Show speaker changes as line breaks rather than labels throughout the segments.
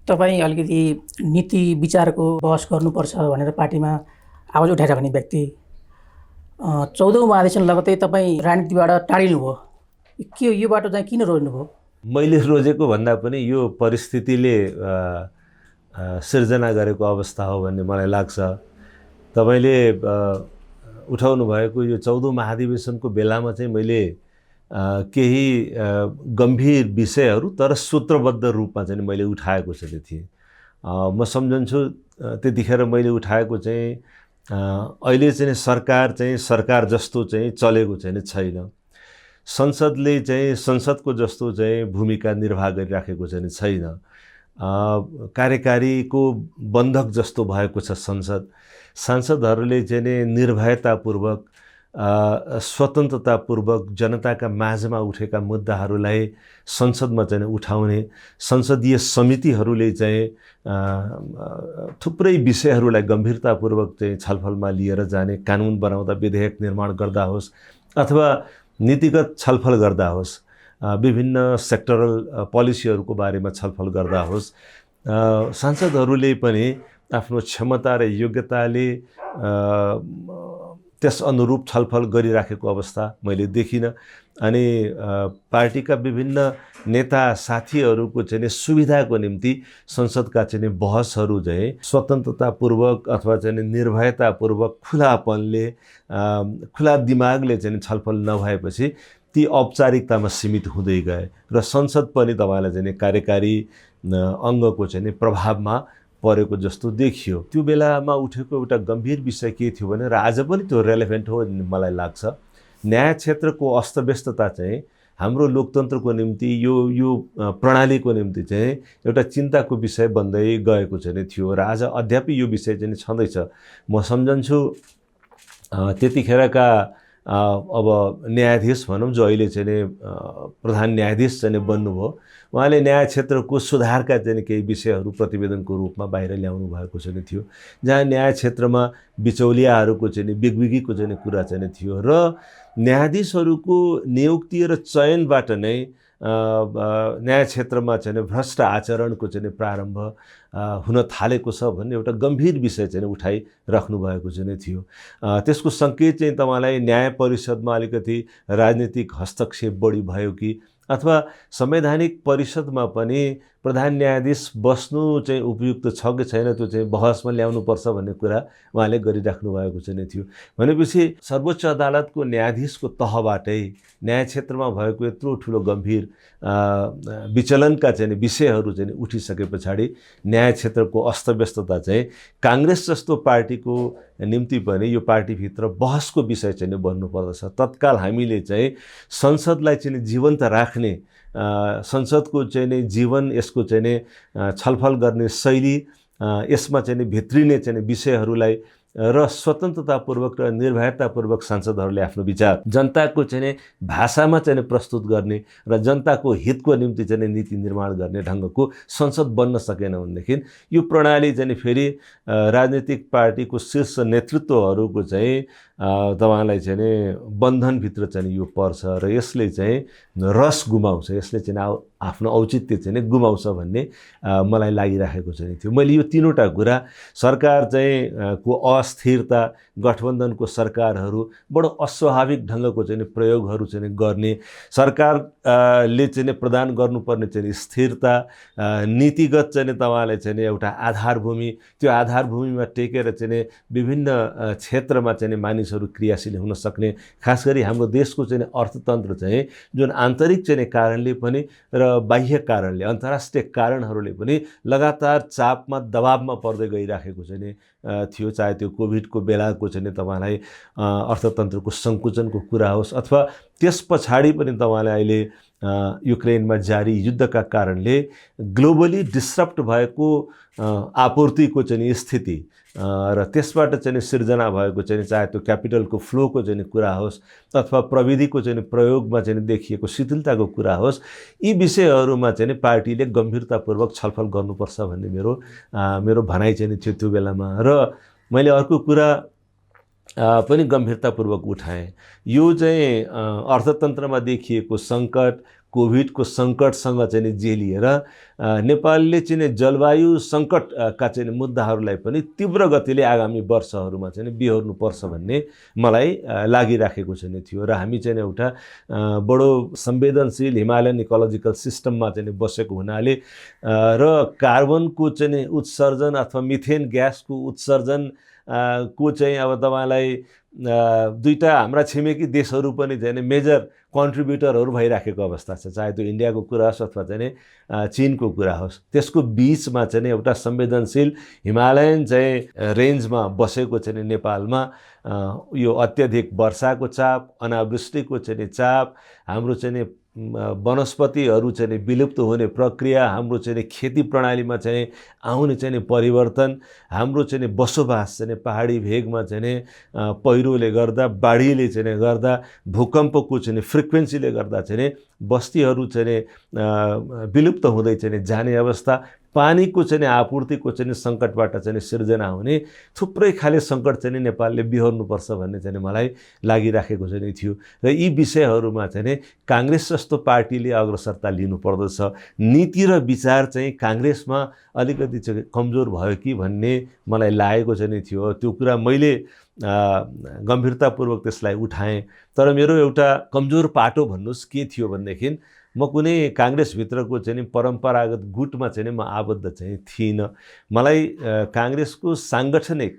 तपाईँ अलिकति नीति विचारको बहस गर्नुपर्छ भनेर पार्टीमा आवाज उठाइराख्ने व्यक्ति, 14औं महाधिवेशन लगत्तै तपाईँ राजनीतिबाट टाढिनुभयो। के यो बाटो चाहिँ किन रोज्नुभयो?
मैले रोजेको भन्दा पनि यो परिस्थितिले सिर्जना गरेको अवस्था हो भन्ने मलाई लाग्छ। तपाईँले उठाउनु भएको यो 14औं महाधिवेशनको बेलामा चाहिँ मैले केही गम्भीर विषयहरू तर सूत्रबद्ध रूपमा चाहिँ मैले उठाएको चाहिँ थिएँ। म सम्झन्छु त्यतिखेर मैले उठाएको चाहिँ अहिले चाहिँ सरकार जस्तो चाहिँ चलेको चाहिँ छैन। संसदले चाहिँ संसदको जस्तो चाहिँ भूमिका निर्वाह गरिराखेको चाहिँ छैन। कार्यकारीको बन्धक जस्तो भएको छ संसद। सांसदहरूले चाहिँ निर्भयतापूर्वक स्वतन्त्रतापूर्वक जनताका माझमा उठेका मुद्दाहरूलाई संसदमा चाहिँ उठाउने, संसदीय समितिहरूले चाहिँ थुप्रै विषयहरूलाई गम्भीरतापूर्वक चाहिँ छलफलमा लिएर जाने, कानुन बनाउँदा विधेयक निर्माण गर्दा होस् अथवा नीतिगत छलफल गर्दा होस्, विभिन्न सेक्टरल पोलिसीहरूको बारेमा छलफल गर्दा होस्, सांसदहरूले पनि आफ्नो क्षमता र योग्यताले त्यस अनुरूप छलफल गरिराखेको अवस्था मैले देखिनँ। अनि पार्टीका विभिन्न नेता साथीहरूको चाहिँ सुविधाको निम्ति संसदका चाहिँ बहसहरू चाहिँ स्वतन्त्रतापूर्वक अथवा चाहिँ निर्भयतापूर्वक खुलापनले खुला दिमागले चाहिँ छलफल नभएपछि ती औपचारिकतामा सीमित हुँदै गए र संसद पनि तपाईँलाई चाहिँ कार्यकारी अङ्गको चाहिँ प्रभावमा परेको जस्तो देखियो। त्यो बेलामा उठेको एउटा गम्भीर विषय के थियो भने र आज पनि त्यो रेलेभेन्ट हो मलाई लाग्छ। न्याय क्षेत्रको अस्तव्यस्तता चाहिँ हाम्रो लोकतन्त्रको निम्ति यो प्रणालीको निम्ति चाहिँ एउटा चिन्ताको विषय बन्दै गएको चाहिँ थियो र आज अद्यापि यो विषय चाहिँ छँदैछ। म सम्झन्छु त्यतिखेरका अब न्यायाधीश भनौँ जो अहिले चाहिँ प्रधान न्यायाधीश चाहिँ बन्नुभयो, उहाँले न्याय क्षेत्रको सुधारका चाहिँ केही विषयहरू प्रतिवेदनको रूपमा बाहिर ल्याउनु भएको चाहिँ थियो, जहाँ न्याय क्षेत्रमा बिचौलियाहरूको चाहिँ बिगबिगीको चाहिँ कुरा चाहिँ थियो र न्यायाधीशहरूको नियुक्ति र चयनबाट नै न्याय क्षेत्रमा चाहिँ भ्रष्ट आचरणको चाहिँ प्रारम्भ हुन थालेको छ भन्ने एउटा गम्भीर विषय चाहिँ उठाइराख्नु भएको चाहिँ थियो। त्यसको सङ्केत चाहिँ तपाईँलाई न्याय परिषदमा अलिकति राजनीतिक हस्तक्षेप बढी भयो कि अथवा संवैधानिक परिषदमा पनि प्रधान न्यायाधीश बस्नु चाहिँ उपयुक्त छ कि छैन त्यो चाहिँ बहसमा ल्याउनुपर्छ भन्ने कुरा उहाँले गरिराख्नु भएको चाहिँ थियो। भनेपछि सर्वोच्च अदालतको न्यायाधीशको तहबाटै न्याय क्षेत्रमा भएको यत्रो ठुलो गम्भीर विचलनका चाहिँ विषयहरू चाहिँ उठिसके पछाडि न्याय क्षेत्रको अस्तव्यस्तता चाहिँ काङ्ग्रेस जस्तो पार्टीको निम्ति पनि यो पार्टीभित्र बहसको विषय चाहिँ बन्नुपर्दछ। तत्काल हामीले चाहिँ संसदलाई चाहिँ जीवन्त राख्ने, संसदको चाहिँ जीवन, यसको चाहिँ छलफल गर्ने शैली, यसमा चाहिँ भित्रिने चाहिँ विषयहरूलाई र स्वतन्त्रतापूर्वक र निर्भयतापूर्वक सांसदहरूले आफ्नो विचार जनताको चाहिँ भाषामा चाहिँ प्रस्तुत गर्ने र जनताको हितको निम्ति चाहिँ नीति निर्माण गर्ने ढङ्गको संसद बन्न सकेन भनेदेखि यो प्रणाली चाहिँ फेरि राजनीतिक पार्टीको शीर्ष नेतृत्वहरूको चाहिँ तपाईँलाई चाहिँ बन्धनभित्र चाहिँ यो पर्छ र यसले चाहिँ रस गुमाउँछ, यसले चाहिँ आफ्नो औचित्य चाहिँ गुमाउँछ भन्ने मलाई लागिरहेको चाहिँ थियो। मैले यो तीनवटा कुरा सरकार चाहिँ को अस्थिरता, गठबन्धनको सरकारहरू बडो अस्वाभाविक ढङ्गको चाहिँ प्रयोगहरू चाहिँ गर्ने, सरकारले चाहिँ प्रदान गर्नुपर्ने चाहिँ स्थिरता, नीतिगत चाहिँ तपाईँलाई चाहिँ एउटा आधारभूमि, त्यो आधारभूमिमा टेकेर चाहिँ विभिन्न क्षेत्रमा चाहिँ मानिसहरू क्रियाशील हुन सक्ने, खास गरी हाम्रो देशको चाहिँ अर्थतन्त्र चाहिँ जुन आन्तरिक चाहिँ कारणले पनि र बाह्य कारणले, अन्तर्राष्ट्रिय कारणहरूले पनि लगातार चापमा दबावमा पर्दै गइराखेको चाहिँ थियो। चाहे त्यो कोभिडको बेलाको चाहिँ तपाईँलाई अर्थतन्त्रको सङ्कुचनको कुरा होस् अथवा त्यस पछाडि पनि तपाईँलाई अहिले युक्रेनमा जारी युद्धका कारणले ग्लोबली डिस्रप्ट भएको आपूर्तिको चाहिँ स्थिति र त्यसबाट चाहिँ सिर्जना भएको चाहिँ चाहे त्यो क्यापिटलको फ्लोको चाहिँ कुरा होस् अथवा प्रविधिको चाहिँ प्रयोगमा चाहिँ देखिएको शिथिलताको कुरा होस्, यी विषयहरूमा चाहिँ पार्टीले गम्भीरतापूर्वक छलफल गर्नुपर्छ भन्ने मेरो भनाइ चाहिँ थियो त्यो बेलामा। र मैले अर्को कुरा पनि गम्भीरतापूर्वक उठाएँ। यो चाहिँ अर्थतन्त्रमा देखिएको सङ्कट, कोभिडको सङ्कटसँग चाहिँ नि जेलिएर नेपालले चाहिँ नि जलवायु सङ्कटका चाहिँ मुद्दाहरूलाई पनि तीव्र गतिले आगामी वर्षहरूमा चाहिँ बिहोर्नुपर्छ भन्ने मलाई लागिराखेको चाहिँ थियो र हामी चाहिँ एउटा बडो संवेदनशील हिमालयन इकोलोजिकल सिस्टममा चाहिँ बसेको हुनाले र कार्बनको चाहिँ उत्सर्जन अथवा मिथेन ग्यासको उत्सर्जन को चाहिँ अब तपाईँलाई दुईटा हाम्रा छिमेकी देशहरू पनि चाहिँ मेजर कन्ट्रिब्युटरहरू भइराखेको अवस्था छ, चाहे त्यो इन्डियाको कुरा होस् अथवा चाहिँ चीनको कुरा होस्। त्यसको बिचमा चाहिँ एउटा संवेदनशील हिमालयन चाहिँ रेन्जमा बसेको चाहिँ नेपालमा यो अत्यधिक वर्षाको चाप, अनावृष्टिको चाहिँ चाप, हाम्रो चाहिँ वनस्पतिहरू चाहिँ विलुप्त हुने प्रक्रिया, हाम्रो चाहिँ खेती प्रणालीमा चाहिँ आउने चाहिँ परिवर्तन, हाम्रो चाहिँ बसोबास चाहिँ पहाडी भेगमा चाहिँ पहिरोले गर्दा, बाढीले चाहिँ गर्दा, भूकम्पको चाहिँ फ्रिक्वेन्सीले गर्दा चाहिँ बस्तीहरू चाहिँ विलुप्त हुँदै चाहिँ जाने अवस्था, पानीको चाहिँ आपूर्तिको चाहिँ सङ्कटबाट चाहिँ सिर्जना हुने थुप्रै खाले सङ्कट चाहिँ नेपालले बिहोर्नुपर्छ भन्ने चाहिँ मलाई लागिराखेको चाहिँ थियो र यी विषयहरूमा चाहिँ काङ्ग्रेस जस्तो पार्टीले अग्रसरता लिनुपर्दछ। नीति र विचार चाहिँ काङ्ग्रेसमा अलिकति चाहिँ कमजोर भयो कि भन्ने मलाई लागेको चाहिँ थियो। त्यो कुरा मैले गम्भीरतापूर्वक त्यसलाई उठाएँ, तर मेरो एउटा कमजोर पाटो भन्नुहोस् के थियो भनेदेखि म कुनै काङ्ग्रेसभित्रको चाहिँ परम्परागत गुटमा चाहिँ म आबद्ध चाहिँ थिइनँ। मलाई काङ्ग्रेसको साङ्गठनिक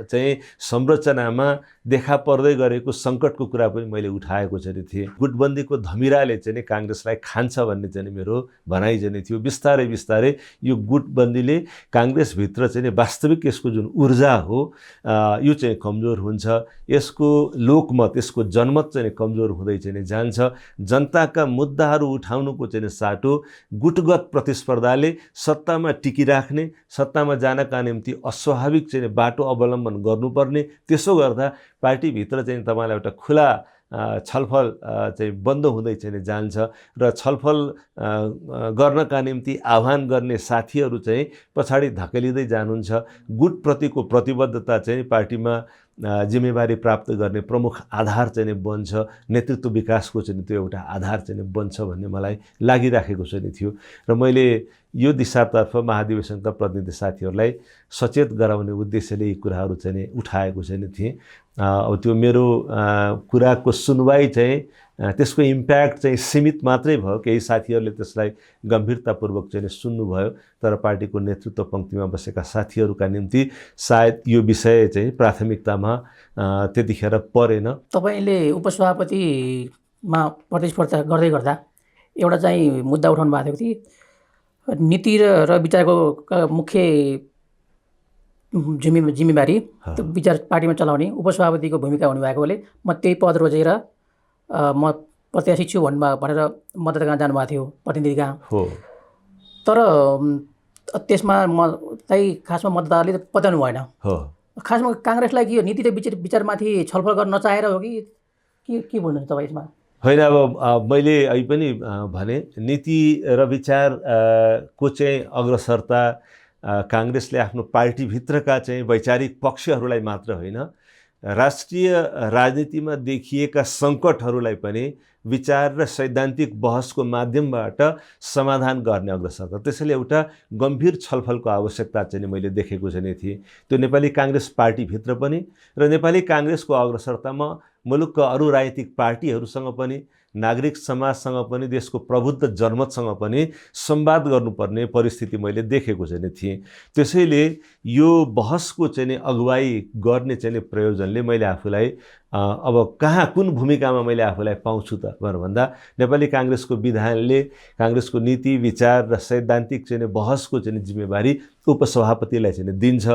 चाहिँ संरचनामा देखा पर्दै गरेको सङ्कटको कुरा पनि मैले उठाएको चाहिँ थिएँ। गुटबन्दीको धमिराले चाहिँ काङ्ग्रेसलाई खान्छ भन्ने चाहिँ मेरो भनाइ चाहिँ थियो। बिस्तारै बिस्तारै यो गुटबन्दीले काङ्ग्रेसभित्र चाहिँ वास्तविक यसको जुन ऊर्जा हो यो चाहिँ कमजोर हुन्छ, यसको लोकमत, यसको जनमत चाहिँ कमजोर हुँदै चाहिँ जान्छ। जनताका मुद्दाहरू उठाउनुको चाहिँ साटो गुटगत प्रतिस्पर्धाले सत्तामा टिकिराख्ने, सत्तामा जानका निम्ति अस्वाभाविक चाहिँ बाटो अवलम्बन गर्नुपर्ने, त्यसो गर्दा पार्टीभित्र चाहिँ तपाईँलाई एउटा खुला छलफल चाहिँ बन्द हुँदै चाहिँ जान्छ र छलफल गर्नका निम्ति आह्वान गर्ने साथीहरू चाहिँ पछाडि धकेलिँदै जानुहुन्छ। गुटप्रतिको प्रतिबद्धता चाहिँ पार्टीमा जिम्मेवारी प्राप्त गर्ने प्रमुख आधार चाहिँ बन्छ, नेतृत्व विकासको चाहिँ त्यो एउटा आधार चाहिँ बन्छ भन्ने मलाई लागिराखेको चाहिँ थियो र मैले यो दिशातर्फ महाधिवेशनका प्रतिनिधि साथीहरूलाई सचेत गराउने उद्देश्यले यी कुराहरू चाहिँ उठाएको चाहिँ थिएँ। अब त्यो मेरो कुराको सुनवाई चाहिँ त्यसको इम्प्याक्ट चाहिँ सीमित मात्रै भयो, केही साथीहरूले त्यसलाई गम्भीरतापूर्वक चाहिँ सुन्नुभयो, तर पार्टीको नेतृत्व पङ्क्तिमा बसेका साथीहरूका निम्ति सायद यो विषय चाहिँ प्राथमिकतामा त्यतिखेर परेन।
तपाईँले उपसभापतिमा प्रतिस्पर्धा गर्दै गर्दा एउटा चाहिँ मुद्दा उठाउनु भएको थियो कि नीति र विचारको मुख्य जिम्मेवारी त्यो विचार पार्टीमा चलाउने उपसभापतिको भूमिका हुनुभएकोले म त्यही पद रोजेर म प्रत्याशी छु भनेर मतदान कहाँ जानुभएको थियो, प्रतिनिधि कहाँ
हो। तर
त्यसमा मलाई खासमा मतदाताले पत्याउनु भएन। खासमा काङ्ग्रेसलाई के हो, नीति र विचारमाथि छलफल गर्न नचाहेर हो कि के भन्नुहुन्छ तपाईँ यसमा?
होइन, अब मैले अहिले पनि भने नीति र विचार को चाहिँ अग्रसरता काङ्ग्रेसले आफ्नो पार्टीभित्रका चाहिँ वैचारिक पक्षहरूलाई मात्र होइन, राष्ट्रिय राजनीतिमा देखिएका सङ्कटहरूलाई पनि विचार र सैद्धान्तिक बहसको माध्यमबाट समाधान गर्ने अग्रसरता, त्यसैले एउटा गम्भीर छलफलको आवश्यकता चाहिँ मैले देखेको चाहिँ थिएँ। त्यो नेपाली काङ्ग्रेस पार्टीभित्र पनि र नेपाली काङ्ग्रेसको अग्रसरतामा मुलुकका अरू राजनीतिक पार्टीहरूसँग पनि, नागरिक समाजसँग पनि, देशको प्रबुद्ध जनमतसँग पनि संवाद गर्नुपर्ने परिस्थिति मैले देखेको चाहिँ थिएँ। त्यसैले यो बहसको चाहिँ अगुवाई गर्ने चाहिँ प्रयोजनले मैले आफूलाई अब कहाँ कुन भूमिकामा मैले आफूलाई पाउँछु त भन्दा नेपाली काङ्ग्रेसको विधानले काङ्ग्रेसको नीति विचार र सैद्धान्तिक चाहिँ बहसको चाहिँ जिम्मेवारी उपसभापतिलाई चाहिँ दिन्छ।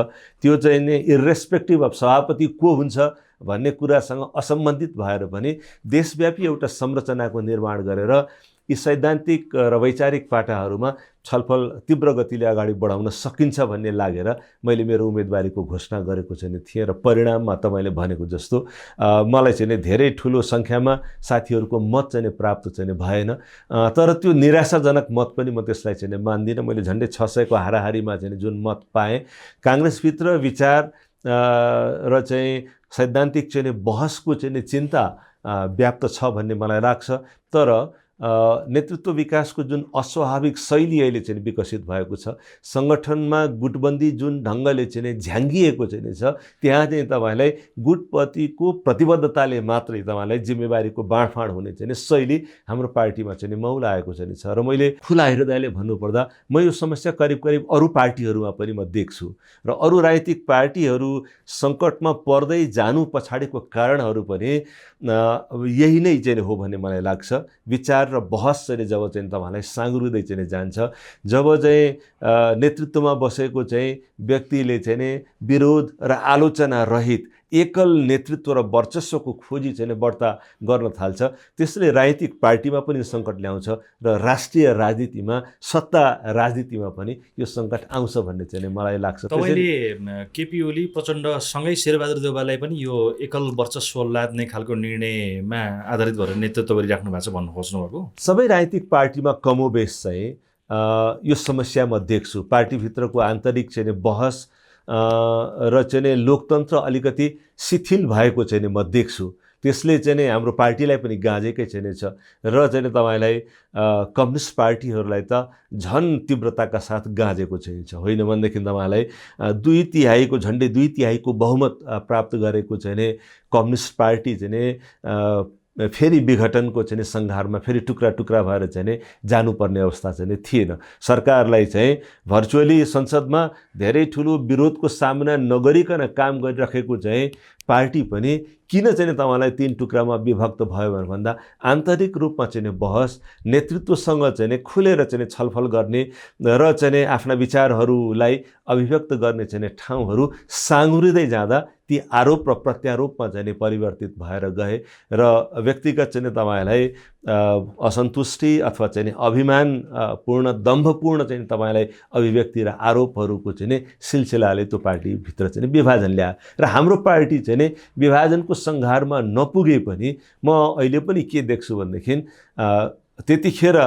त्यो चाहिँ इर्रेस्पेक्टिभ अफ सभापति को हुन्छ भन्ने कुरासँग असम्बन्धित भएर पनि देशव्यापी एउटा संरचनाको निर्माण गरेर यी सैद्धान्तिक र वैचारिक पाटाहरूमा छलफल तीव्र गतिले अगाडि बढाउन सकिन्छ भन्ने लागेर मैले मेरो उम्मेदवारीको घोषणा गरेको चाहिँ थिएँ र परिणाममा तपाईँले भनेको जस्तो मलाई चाहिँ धेरै ठुलो सङ्ख्यामा साथीहरूको मत चाहिँ प्राप्त चाहिँ भएन। तर त्यो निराशाजनक मत पनि म त्यसलाई चाहिँ मान्दिनँ। मैले झन्डै 600 को हाराहारीमा चाहिँ जुन मत पाएँ, काङ्ग्रेसभित्र विचार र चाहिँ सैद्धान्तिक चाहिँ बहसको चाहिँ चिन्ता व्याप्त छ भन्ने मलाई लाग्छ। तर नेतृत्व विकासको जुन अस्वाभाविक शैली अहिले चाहिँ विकसित भएको छ, सङ्गठनमा गुटबन्दी जुन ढङ्गले चाहिँ झ्याङ्गिएको चाहिँ छ, त्यहाँ चाहिँ तपाईँलाई गुटप्रतिको प्रतिबद्धताले मात्रै तपाईँलाई जिम्मेवारीको बाँडफाँड हुने चाहिँ शैली हाम्रो पार्टीमा चाहिँ मौला आएको चाहिँ छ। र मैले खुला हृदयले भन्नुपर्दा म यो समस्या करिब करिब अरू पार्टीहरूमा पनि म देख्छु र अरू राजनीतिक पार्टीहरू सङ्कटमा पर्दै जानु पछाडिको कारणहरू पनि यही नै चाहिँ हो भन्ने मलाई लाग्छ। विचार र बहस चाहिँ जब चाहिँ तपाईँलाई साँगुरिँदै चाहिँ जान्छ, जब चाहिँ नेतृत्वमा बसेको चाहिँ व्यक्तिले चाहिँ विरोध र आलोचना रहित एकल नेतृत्व र वर्चस्वको खोजी चाहिँ बढ्ता गर्न थाल्छ, त्यसले राजनीतिक पार्टीमा पनि सङ्कट ल्याउँछ र राष्ट्रिय राजनीतिमा, सत्ता राजनीतिमा पनि यो सङ्कट आउँछ भन्ने चाहिँ मलाई लाग्छ।
तपाईँले केपी ओली प्रचण्डसँगै शेरबहादुर देउवालाई पनि यो एकल वर्चस्व लाद्ने खालको निर्णयमा आधारित भएर नेतृत्व गरिराख्नु भएको छ भन्नु खोज्नुभएको?
सबै राजनीतिक पार्टीमा कमोबेस चाहिँ यो समस्या म देख्छु। पार्टीभित्रको आन्तरिक चाहिँ बहस र चाहिँ लोकतन्त्र अलिकति शिथिल भएको चाहिँ म देख्छु। त्यसले चाहिँ हाम्रो पार्टीलाई पनि गाँजेकै चाहिँ छ र चाहिँ तपाईँलाई कम्युनिस्ट पार्टीहरूलाई त झन् तीव्रताका साथ गाँजेको चाहिँ छ। होइन भनेदेखि तपाईँलाई 2/3 झन्डै 2/3 बहुमत प्राप्त गरेको चाहिँ कम्युनिस्ट पार्टी चाहिँ फेरि विघटनको चाहिँ सङ्घारमा फेरि टुक्रा टुक्रा भएर चाहिँ जानुपर्ने अवस्था चाहिँ थिएन। सरकारलाई चाहिँ भर्चुअली संसदमा धेरै ठुलो विरोधको सामना नगरिकन काम गरिराखेको चाहिँ पार्टी पनि किन चाहिँ तपाईँलाई 3 टुक्रामा विभक्त भयो भनेर भन्दा आन्तरिक रूपमा चाहिँ बहस, नेतृत्वसँग चाहिँ खुलेर चाहिँ छलफल गर्ने र चाहिँ आफ्ना विचारहरूलाई अभिव्यक्त गर्ने चाहिँ ठाउँहरू साँगुरिँदै जाँदा ती आरोप र प्रत्यारोपमा चाहिँ परिवर्तित भएर गए र व्यक्तिगत चाहिँ तपाईँलाई असन्तुष्टि अथवा चाहिँ अभिमान पूर्ण दम्भपूर्ण चाहिँ तपाईँलाई अभिव्यक्ति र आरोपहरूको चाहिँ सिलसिलाले त्यो पार्टीभित्र चाहिँ विभाजन ल्यायो र हाम्रो पार्टी चाहिँ विभाजनको सङ्घारमा नपुगे पनि म अहिले पनि के देख्छु भनेदेखि त्यतिखेर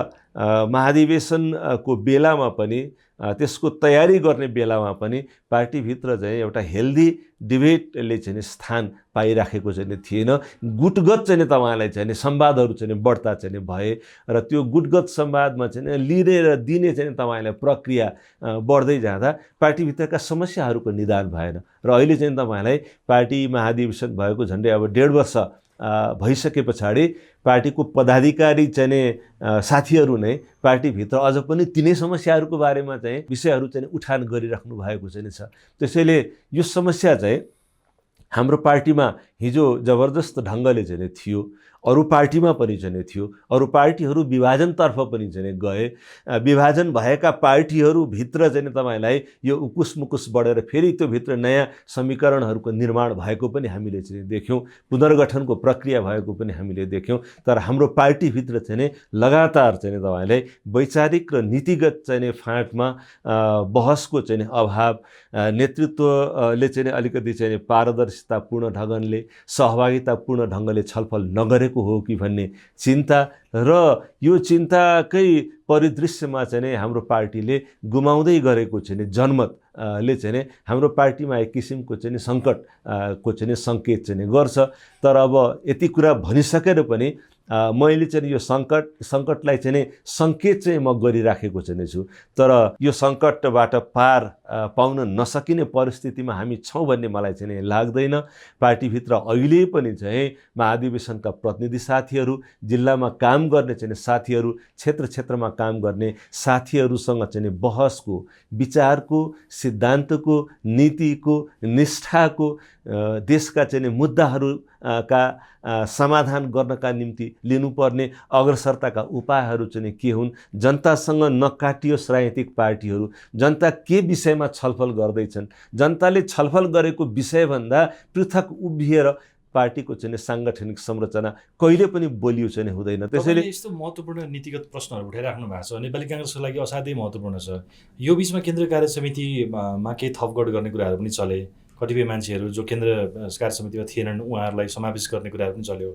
महाधिवेशनको बेलामा पनि त्यसको तयारी गर्ने बेलामा पनि पार्टीभित्र चाहिँ एउटा हेल्दी डिबेटले चाहिँ स्थान पाइराखेको चाहिँ थिएन। गुटगत चाहिँ तपाईँलाई चाहिँ संवादहरू चाहिँ बढ्ता चाहिँ भए र त्यो गुटगत संवादमा चाहिँ लिएर दिने चाहिँ तपाईँलाई प्रक्रिया बढ्दै जाँदा पार्टीभित्रका समस्याहरूको निदान भएन र अहिले चाहिँ तपाईँलाई पार्टी महाधिवेशन भएको झन्डै अब 1.5 वर्ष भइसके पछाडि पार्टीको पदाधिकारी चाहिँ साथीहरू नै पार्टीभित्र अझ पनि तिनै समस्याहरूको बारेमा चाहिँ विषयहरू चाहिँ उठान गरिराख्नु भएको चाहिँ छ। त्यसैले यो समस्या चाहिँ हाम्रो पार्टीमा हिजो जबरजस्त ढङ्गले चाहिँ थियो, अरू पार्टीमा पनि चाहिँ थियो, अरू पार्टीहरू विभाजनतर्फ पनि चाहिँ गए। विभाजन भएका पार्टीहरूभित्र चाहिँ तपाईँलाई यो उकुस मुकुस बढेर फेरि त्यो भित्र नयाँ समीकरणहरूको निर्माण भएको पनि हामीले चाहिँ देख्यौँ, पुनर्गठनको प्रक्रिया भएको पनि हामीले देख्यौँ। तर हाम्रो पार्टीभित्र चाहिँ लगातार चाहिँ तपाईँलाई वैचारिक र नीतिगत चाहिँ फाँटमा बहसको चाहिँ अभाव, नेतृत्वले चाहिँ अलिकति चाहिँ पारदर्शितापूर्ण ढङ्गले, सहभागितापूर्ण ढङ्गले छलफल नगरेको हो कि भन्ने चिन्ता र यो चिन्ताकै परिदृश्यमा चाहिँ हाम्रो पार्टीले गुमाउँदै गरेको चाहिँ जनमतले चाहिँ हाम्रो पार्टीमा एक किसिमको चाहिँ सङ्कटको चाहिँ सङ्केत चाहिँ गर्छ। तर अब यति कुरा भनिसकेर पनि मैले चाहिँ यो सङ्कटलाई चाहिँ सङ्केत चाहिँ म गरिराखेको चाहिँ छु। तर यो सङ्कटबाट पार पाउन नसकिने परिस्थितिमा हामी छौँ भन्ने मलाई चाहिँ लाग्दैन। पार्टीभित्र अहिले पनि चाहिँ महाधिवेशनका प्रतिनिधि साथीहरू, जिल्लामा काम गर्ने चाहिँ साथीहरू, क्षेत्र क्षेत्रमा काम गर्ने साथीहरूसँग चाहिँ बहसको, विचारको, सिद्धान्तको, नीतिको, निष्ठाको, देशका चाहिँ मुद्दाहरू का समाधान गर्नका निम्ति लिनुपर्ने अग्रसरताका उपायहरू चाहिँ के हुन्, जनतासँग नकाटियोस् राजनीतिक पार्टीहरू, जनता के विषयमा छलफल गर्दैछन्, जनताले छलफल गरेको विषयभन्दा पृथक उभिएर पार्टीको चाहिँ साङ्गठनिक संरचना कहिले पनि बलियो चाहिँ हुँदैन। त्यसैले
यस्तो महत्त्वपूर्ण नीतिगत प्रश्नहरू उठाइराख्नु भएको छ। नेपाली काङ्ग्रेसको लागि असाध्यै महत्त्वपूर्ण छ। यो बिचमा केन्द्रीय कार्य समितिमा केही थपगढ गर्ने कुराहरू पनि चले। कतिपय मान्छेहरू जो केन्द्र कार्य समितिमा थिएनन् उहाँहरूलाई समावेश गर्ने कुराहरू पनि चल्यो।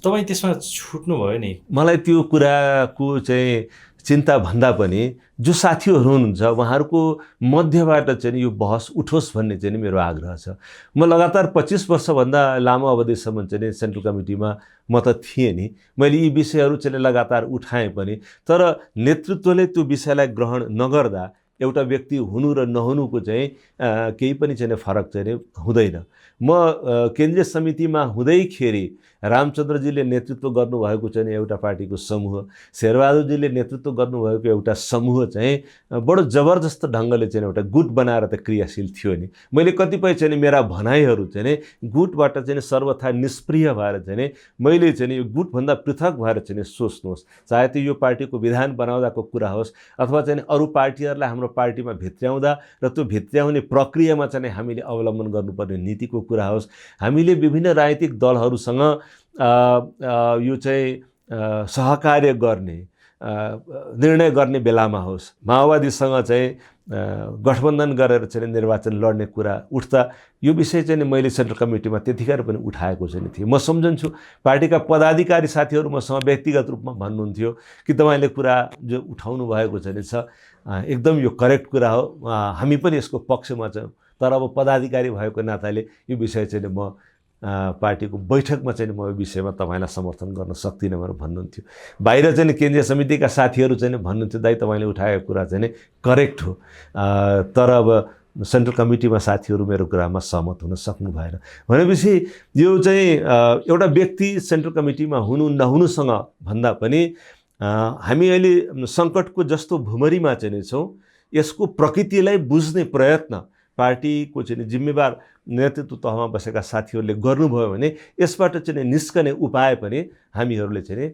तपाईँ त्यसमा छुट्नु भयो नि।
मलाई त्यो कुराको चाहिँ चिन्ता भन्दा पनि जो साथीहरू हुनुहुन्छ उहाँहरूको मध्यबाट चाहिँ यो बहस उठोस् भन्ने चाहिँ मेरो आग्रह छ। म लगातार 25 वर्षभन्दा लामो अवधिसम्म चाहिँ सेन्ट्रल कमिटीमा म त थिएँ नि, मैले यी विषयहरू चाहिँ लगातार उठाएँ पनि, तर नेतृत्वले त्यो विषयलाई ग्रहण नगर्दा एउटा व्यक्ति हुनु र नहुनुको चाहिँ केही पनि चाहिँ फरक चाहिँ हुँदैन। म केन्द्रीय समितिमा हुँदैखेरि रामचन्द्रजीले नेतृत्व गर्नुभएको चाहिँ एउटा पार्टीको समूह, शेरबहादुरजीले नेतृत्व गर्नुभएको एउटा समूह चाहिँ बडो जबरजस्त ढङ्गले चाहिँ एउटा गुट बनाएर त क्रियाशील थियो नि। मैले कतिपय चाहिँ मेरा भनाइहरू चाहिँ गुटबाट चाहिँ सर्वथा निष्क्रिय भएर चाहिँ मैले चाहिँ यो गुटभन्दा पृथक भएर चाहिँ सोच्नुहोस्, चाहे त्यो यो पार्टीको विधान बनाउँदाको कुरा होस् अथवा चाहिँ अरू पार्टीहरूलाई हाम्रो पार्टीमा भित्र्याउँदा र त्यो भित्र्याउने प्रक्रियामा चाहिँ हामीले अवलम्बन गर्नुपर्ने नीतिको कुरा होस्, हामीले विभिन्न राजनीतिक दलहरूसँग यो चाहिँ सहकार्य गर्ने निर्णय गर्ने बेलामा होस्, माओवादीसँग चाहिँ गठबन्धन गरेर चाहिँ निर्वाचन लड्ने कुरा उठ्दा यो विषय चाहिँ मैले सेन्ट्रल कमिटीमा त्यतिखेर पनि उठाएको चाहिँ थिएँ। म सम्झन्छु पार्टीका पदाधिकारी साथीहरू मसँग व्यक्तिगत रूपमा भन्नुहुन्थ्यो कि तपाईँले कुरा जो उठाउनु भएको चाहिँ छ एकदम यो करेक्ट कुरा हो, हामी पनि यसको पक्षमा छौँ, तर अब पदाधिकारी भएको नाताले यो विषय चाहिँ म पार्टीको बैठकमा चाहिँ म यो विषयमा तपाईँलाई समर्थन गर्न सक्दिनँ भनेर भन्नुहुन्थ्यो। बाहिर चाहिँ केन्द्रीय समितिका साथीहरू चाहिँ भन्नुहुन्थ्यो दाइ तपाईँले उठाएको कुरा चाहिँ करेक्ट हो, तर अब सेन्ट्रल कमिटीमा साथीहरू मेरो कुरामा सहमत हुन सक्नु भएन भनेपछि यो चाहिँ एउटा व्यक्ति सेन्ट्रल कमिटीमा हुनु नहुनुसँग भन्दा पनि हामी अहिले सङ्कटको जस्तो भुमरीमा चाहिँ छौँ, यसको प्रकृतिलाई बुझ्ने प्रयत्न पार्टीको चाहिँ जिम्मेवार नेतृत्व तहमा बसेका साथीहरूले गर्नुभयो भने यसबाट चाहिँ निस्कने उपाय पनि हामीहरूले चाहिँ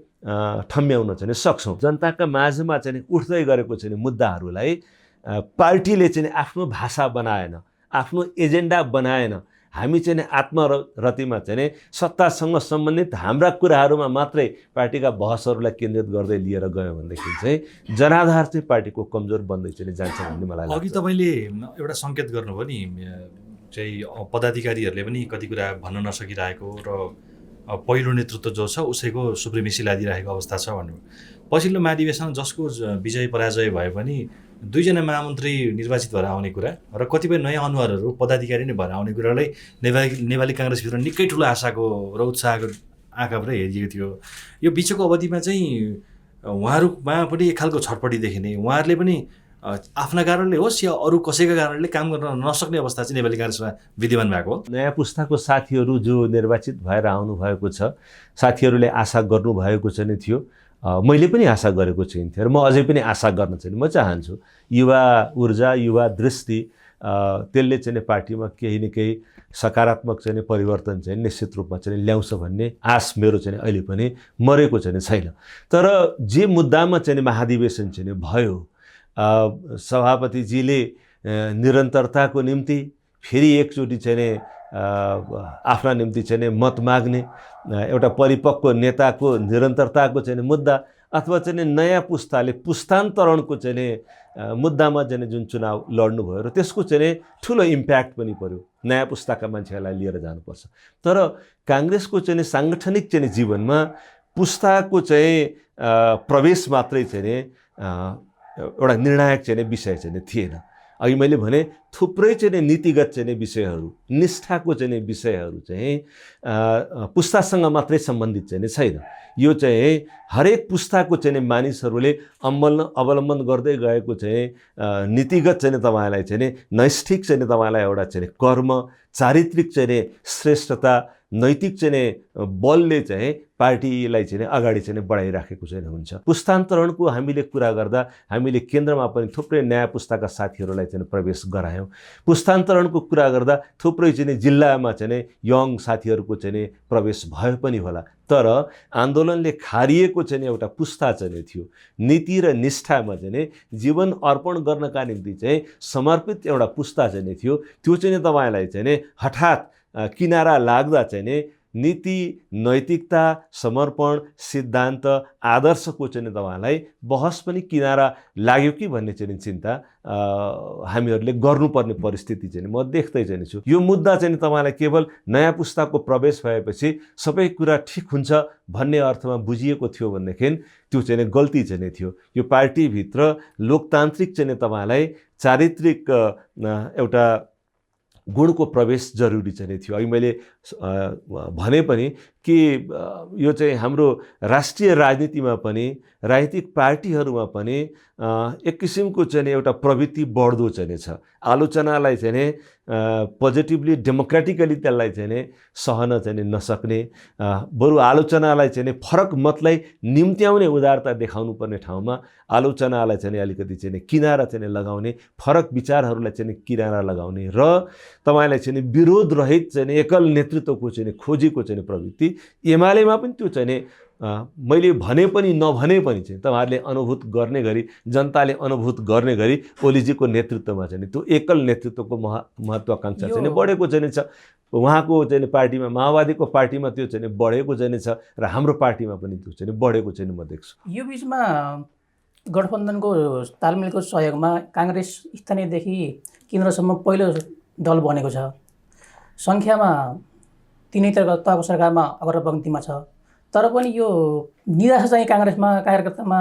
ठम्ब्याउन चाहिँ सक्छौँ। जनताका माझमा चाहिँ उठ्दै गरेको चाहिँ मुद्दाहरूलाई पार्टीले चाहिँ आफ्नो भाषा बनाएन, आफ्नो एजेन्डा बनाएन, हामी चाहिँ आत्मरतिमा चाहिँ सत्तासँग सम्बन्धित हाम्रा कुराहरूमा मात्रै पार्टीका बहसहरूलाई केन्द्रित गर्दै लिएर गयो भनेदेखि चाहिँ जनाधार चाहिँ पार्टीको कमजोर बन्दै चाहिँ जान्छ भन्ने मलाई लाग्छ।
अघि तपाईँले एउटा सङ्केत गर्नुभयो नि चाहिँ पदाधिकारीहरूले पनि कति कुरा भन्न नसकिरहेको र पहिलो नेतृत्व जो छ उसैको सुप्रिमेसी लादिरहेको अवस्था छ भन्नु। पछिल्लो महाधिवेशन जसको विजय पराजय भए पनि 2 जना महामन्त्री निर्वाचित भएर आउने कुरा र कतिपय नयाँ अनुहारहरू पदाधिकारी नै भएर आउने कुरालाई नेपाली काङ्ग्रेसभित्र निकै ठुलो आशाको र उत्साहको आँखाबाट हेरिएको थियो। यो बिचको अवधिमा चाहिँ उहाँहरूमा पनि एक खालको छटपटी देखिने, उहाँहरूले पनि आफ्ना कारणले होस् या अरू कसैका कारणले काम गर्न नसक्ने अवस्था चाहिँ नेपाली काङ्ग्रेसमा विद्यमान भएको हो।
नयाँ पुस्ताको साथीहरू जो निर्वाचित भएर आउनुभएको छ, साथीहरूले आशा गर्नुभएको चाहिँ थियो, मैले पनि आशा गरेको चाहिँ थिएँ र म अझै पनि आशा गर्न चाहिँ म चाहन्छु। युवा ऊर्जा, युवा दृष्टि त्यसले चाहिँ पार्टीमा केही न केही सकारात्मक चाहिँ परिवर्तन चाहिँ निश्चित रूपमा चाहिँ ल्याउँछ भन्ने आश मेरो चाहिँ अहिले पनि मरेको चाहिँ छैन। तर जे मुद्दामा चाहिँ महाधिवेशन चाहिँ भयो, सभापतिजीले निरन्तरताको निम्ति फेरि एकचोटि चाहिँ आफ्ना निम्ति चाहिँ मत माग्ने, एउटा परिपक्व नेताको निरन्तरताको चाहिँ मुद्दा अथवा चाहिँ नयाँ पुस्ताले पुस्तान्तरणको चाहिँ मुद्दामा चाहिँ जुन चुनाव लड्नुभयो र त्यसको चाहिँ ठुलो इम्प्याक्ट पनि पर्यो। नयाँ पुस्ताका मान्छेहरूलाई लिएर जानुपर्छ, तर काङ्ग्रेसको चाहिँ साङ्गठनिक चाहिँ जीवनमा पुस्ताको चाहिँ प्रवेश मात्रै चाहिँ एउटा निर्णायक चाहिँ विषय चाहिँ थिएन। अघि मैले भने थुप्रै चाहिँ नीतिगत चाहिँ विषयहरू, निष्ठाको चाहिँ विषयहरू चाहिँ पुस्तासँग मात्रै सम्बन्धित चाहिँ छैन। यो चाहिँ हरेक पुस्ताको चाहिँ मानिसहरूले अवलम्बन गर्दै गएको चाहिँ नीतिगत चाहिँ तपाईँलाई चाहिँ नैष्ठिक चाहिँ तपाईँलाई एउटा चाहिँ कर्म, चारित्रिक चाहिँ श्रेष्ठता, नैतिक चाहिँ बलले चाहिँ पार्टीलाई चाहिँ अगाडि चाहिँ बढाइराखेको चाहिँ हुन्छ। पुस्तान्तरणको हामीले कुरा गर्दा हामीले केन्द्रमा पनि थुप्रै नयाँ पुस्ताका साथीहरूलाई चाहिँ प्रवेश गरायौँ। पुस्तान्तरणको कुरा गर्दा थुप्रै चाहिँ जिल्लामा चाहिँ यङ साथीहरूको चाहिँ प्रवेश भयो पनि होला, तर आन्दोलनले खारिएको चाहिँ एउटा पुस्ता चाहिँ थियो। नीति र निष्ठामा चाहिँ जीवन अर्पण गर्नका निम्ति चाहिँ समर्पित एउटा पुस्ता चाहिँ थियो। त्यो चाहिँ तपाईँलाई चाहिँ हठात किनारा लाग्दा चाहिँ नीति, नैतिकता, समर्पण, सिद्धान्त, आदर्शको चाहिँ तपाईँलाई बहस पनि किनारा लाग्यो कि भन्ने चाहिँ चिन्ता हामीहरूले गर्नुपर्ने परिस्थिति चाहिँ म देख्दै चाहिँ छु। यो मुद्दा चाहिँ तपाईँलाई केवल नयाँ पुस्ताको प्रवेश भएपछि सबै कुरा ठिक हुन्छ भन्ने अर्थमा बुझिएको थियो भनेदेखि त्यो चाहिँ गल्ती चाहिँ थियो। यो पार्टीभित्र लोकतान्त्रिक चाहिँ तपाईँलाई चारित्रिक एउटा गुणको प्रवेश जरुरी चाहिँ थियो। अघि मैले भने पनि कि यो चाहिँ हाम्रो राष्ट्रिय राजनीतिमा पनि राजनीतिक पार्टीहरूमा पनि एक किसिमको चाहिँ एउटा प्रवृत्ति बढ्दो चाहिँ छ। आलोचनालाई चाहिँ पोजिटिभली डेमोक्रेटिकली त्यसलाई चाहिँ सहन चाहिँ नसक्ने, बरु आलोचनालाई चाहिँ फरक मतलाई निम्त्याउने उदारता देखाउनु पर्ने ठाउँमा आलोचनालाई चाहिँ अलिकति चाहिँ किनारा चाहिँ लगाउने, फरक विचारहरूलाई चाहिँ किनारा लगाउने र तपाईँलाई चाहिँ विरोध रहित चाहिँ एकल नेतृत्वको चाहिँ खोजीको चाहिँ प्रवृत्ति एमालेमा पनि त्यो चाहिँ मैले भने पनि नभने पनि चाहिँ तपाईँहरूले अनुभूत गर्ने गरी, जनताले अनुभूत गर्ने गरी ओलीजीको नेतृत्वमा चाहिँ त्यो एकल नेतृत्वको महत्त्वाकांक्षा चाहिँ बढेको चाहिँ छ। उहाँको चाहिँ पार्टीमा, माओवादीको पार्टीमा त्यो चाहिँ बढेको चाहिँ छ र हाम्रो पार्टीमा पनि त्यो चाहिँ बढेको चाहिँ म देख्छु।
यो बिचमा गठबन्धनको तालमेलको सहयोगमा काङ्ग्रेस स्थानीयदेखि केन्द्रसम्म पहिलो दल बनेको छ। सङ्ख्यामा तिनै तहको सरकारमा अग्रपङ्क्तिमा छ। तर पनि यो निराशा चाहिँ काङ्ग्रेसमा, कार्यकर्तामा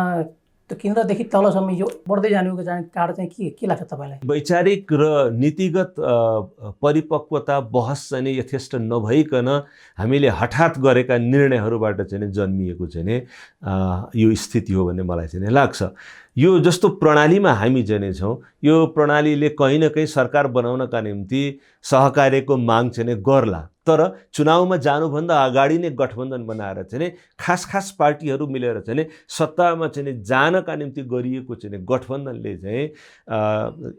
त्यो केन्द्रदेखि तलसम्म यो बढ्दै जानुको कारण चाहिँ के लाग्छ तपाईँलाई?
वैचारिक र नीतिगत परिपक्वता बहस चाहिँ यथेष्ट नभइकन हामीले हठात गरेका निर्णयहरूबाट चाहिँ जन्मिएको चाहिँ यो स्थिति हो भन्ने मलाई चाहिँ लाग्छ। यो जस्तो प्रणालीमा हामी चाहिँ छौँ, यो प्रणालीले कहीँ न कहीँ सरकार बनाउनका निम्ति सहकार्यको माग चाहिँ गर्ला, तर चुनावमा जानुभन्दा अगाडि नै गठबन्धन बनाएर चाहिँ खास पार्टीहरू मिलेर चाहिँ सत्तामा चाहिँ जानका निम्ति गरिएको चाहिँ गठबन्धनले चाहिँ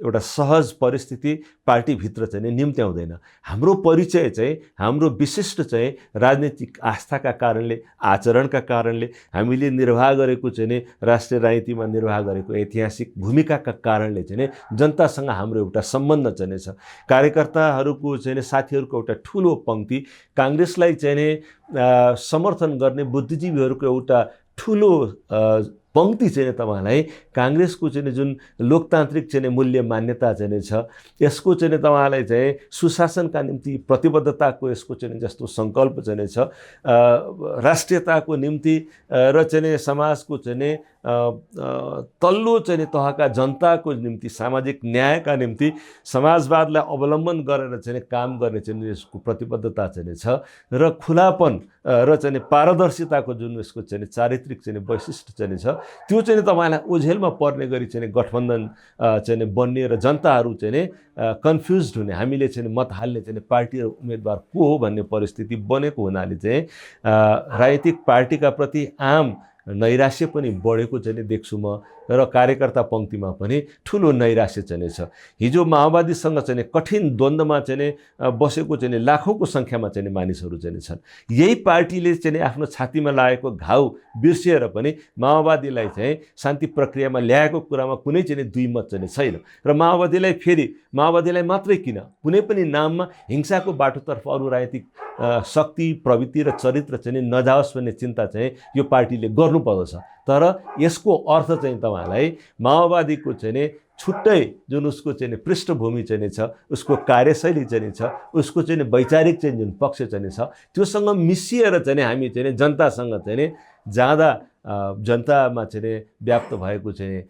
एउटा सहज परिस्थिति पार्टीभित्र चाहिँ निम्त्याउँदैन। हाम्रो परिचय चाहिँ, हाम्रो विशिष्ट चाहिँ राजनीतिक आस्थाका कारणले, आचरणका कारणले, हामीले निर्वाह गरेको चाहिँ राष्ट्रिय राजनीतिमा निर्वाह गरेको ऐतिहासिक भूमिकाका कारणले चाहिँ जनतासँग हाम्रो एउटा सम्बन्ध चाहिँ छ। कार्यकर्ताहरूको चाहिँ साथीहरूको एउटा ठुलो पंक्ति, काङ्ग्रेसलाई चाहिँ समर्थन गर्ने बुद्धिजीवीहरूको एउटा ठुलो पंक्ति चाहिँ तपाईँलाई काङ्ग्रेसको चाहिँ जुन लोकतान्त्रिक चाहिँ मूल्य मान्यता चाहिँ छ, यसको चाहिँ तपाईँलाई चाहिँ सुशासनका निम्ति प्रतिबद्धताको यसको चाहिँ जस्तो सङ्कल्प चाहिँ छ, राष्ट्रियताको निम्ति र चाहिँ समाजको चाहिँ तल्लो चाहिँ तहका जनताको निम्ति, सामाजिक न्यायका निम्ति समाजवादलाई अवलम्बन गरेर चाहिँ काम गर्ने चाहिँ यसको प्रतिबद्धता चाहिँ छ र खुलापन र चाहिँ पारदर्शिताको जुन यसको चाहिँ चारित्रिक चाहिँ वैशिष्ट्य चाहिँ छ, त्यो चाहिँ तपाईँलाई ओझेलमा पर्ने गरी चाहिँ गठबन्धन चाहिँ बन्ने र जनताहरू चाहिँ कन्फ्युज हुने, हामीले चाहिँ मत हाल्ने चाहिँ पार्टी र उम्मेदवार को हो भन्ने परिस्थिति बनेको हुनाले चाहिँ राजनीतिक पार्टीका प्रति आम नैराश्य पनि बढेको चाहिँ देख्छु म र कार्यकर्ता पंक्तिमा पनि ठुलो नैराश्य चाहिँ छ। हिजो माओवादीसँग चाहिँ कठिन द्वन्द्वमा चाहिँ बसेको चाहिँ लाखौँको सङ्ख्यामा चाहिँ मानिसहरू चाहिँ छन्। यही पार्टीले चाहिँ आफ्नो छातीमा लागेको घाउ बिर्सिएर पनि माओवादीलाई चाहिँ शान्ति प्रक्रियामा ल्याएको कुरामा कुनै चाहिँ दुई मत चाहिँ छैन र माओवादीलाई मात्रै किन, कुनै पनि नाममा हिंसाको बाटोतर्फ अरू राजनीतिक शक्ति, प्रवृत्ति र चरित्र चाहिँ नजाओस् भन्ने चिन्ता चाहिँ यो पार्टीले गर्नुपर्दछ। तर यसको अर्थ चाहिँ तपाईँलाई माओवादीको चाहिँ छुट्टै जुन उसको चाहिँ पृष्ठभूमि चाहिँ छ, उसको कार्यशैली चाहिँ छ, उसको चाहिँ वैचारिक चाहिँ जुन पक्ष चाहिँ छ, त्योसँग मिसिएर चाहिँ हामी चाहिँ जनतासँग चाहिँ जाँदा जनतामा चाहिँ व्याप्त भएको चाहिँ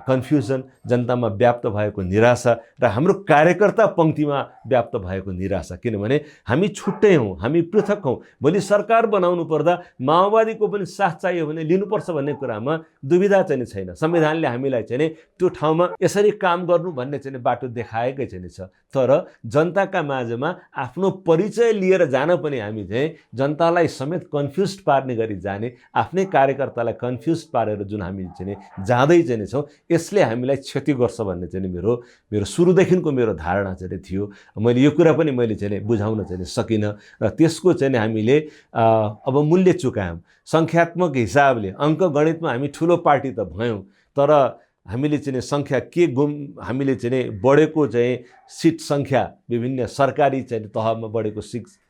कन्फ्युजन, जनतामा व्याप्त भएको निराशा र हाम्रो कार्यकर्ता पंक्तिमा व्याप्त भएको निराशा, किनभने हामी छुट्टै हौँ, हामी पृथक हौँ। भोलि सरकार बनाउनु पर्दा माओवादीको पनि साथ चाहियो भने लिनुपर्छ भन्ने कुरामा दुविधा चाहिँ छैन। संविधानले हामीलाई चाहिँ त्यो ठाउँमा यसरी काम गर्नु भन्ने चाहिँ बाटो देखाएकै चाहिँ छ। तर जनताका माझमा आफ्नो परिचय लिएर जान पनि हामी चाहिँ जनतालाई समेत कन्फ्युज पार्ने गरी जाने, आफ्नै कार्यकर्तालाई कन्फ्युज पारेर जुन हामी चाहिँ जाँदै चाहिँ छौँ, यसले हामीलाई क्षति गर्छ भन्ने चाहिँ मेरो सुरुदेखिको मेरो धारणा चाहिँ थियो। मैले यो कुरा पनि मैले चाहिँ बुझाउन चाहिँ सकिनँ र त्यसको चाहिँ हामीले अब मूल्य चुकायौँ। सङ्ख्यात्मक हिसाबले अङ्कगणितमा हामी ठुलो पार्टी त भयौँ, तर हामीले चाहिँ सङ्ख्या हामीले चाहिँ बढेको चाहिँ सिट सङ्ख्या, विभिन्न सरकारी चाहिँ तहमा बढेको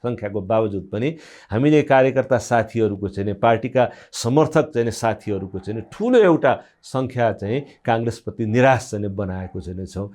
सङ्ख्याको बावजुद पनि हामीले कार्यकर्ता साथीहरूको चाहिँ नि पार्टीका समर्थक चाहिँ नि साथीहरूको चाहिँ नि ठुलो एउटा सङ्ख्या चाहिँ काङ्ग्रेसप्रति निराश चाहिँ बनाएको चाहिँ छौँ।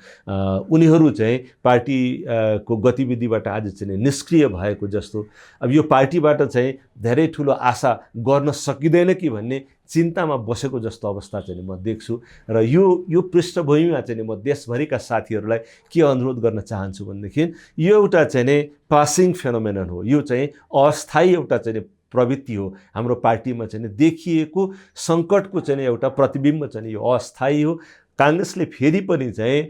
उनीहरू चाहिँ पार्टीको गतिविधिबाट आज चाहिँ निष्क्रिय भएको जस्तो, अब यो पार्टीबाट चाहिँ धेरै ठुलो आशा गर्न सकिँदैन कि भन्ने चिन्तामा बसेको जस्तो अवस्था चाहिँ म देख्छु। र यो पृष्ठभूमिमा चाहिँ म देशभरिका साथीहरूलाई के अनुरोध गर्न चाहन्छु भनेदेखि यो एउटा चाहिँ नि पासिङ फेनोमेनन हो, यो चाहिँ अस्थायी एउटा चाहिँ प्रवृत्ति हो। हाम्रो पार्टीमा चाहिँ देखिएको सङ्कटको चाहिँ एउटा प्रतिबिम्ब चाहिँ यो अस्थायी हो। काङ्ग्रेसले फेरि पनि चाहिँ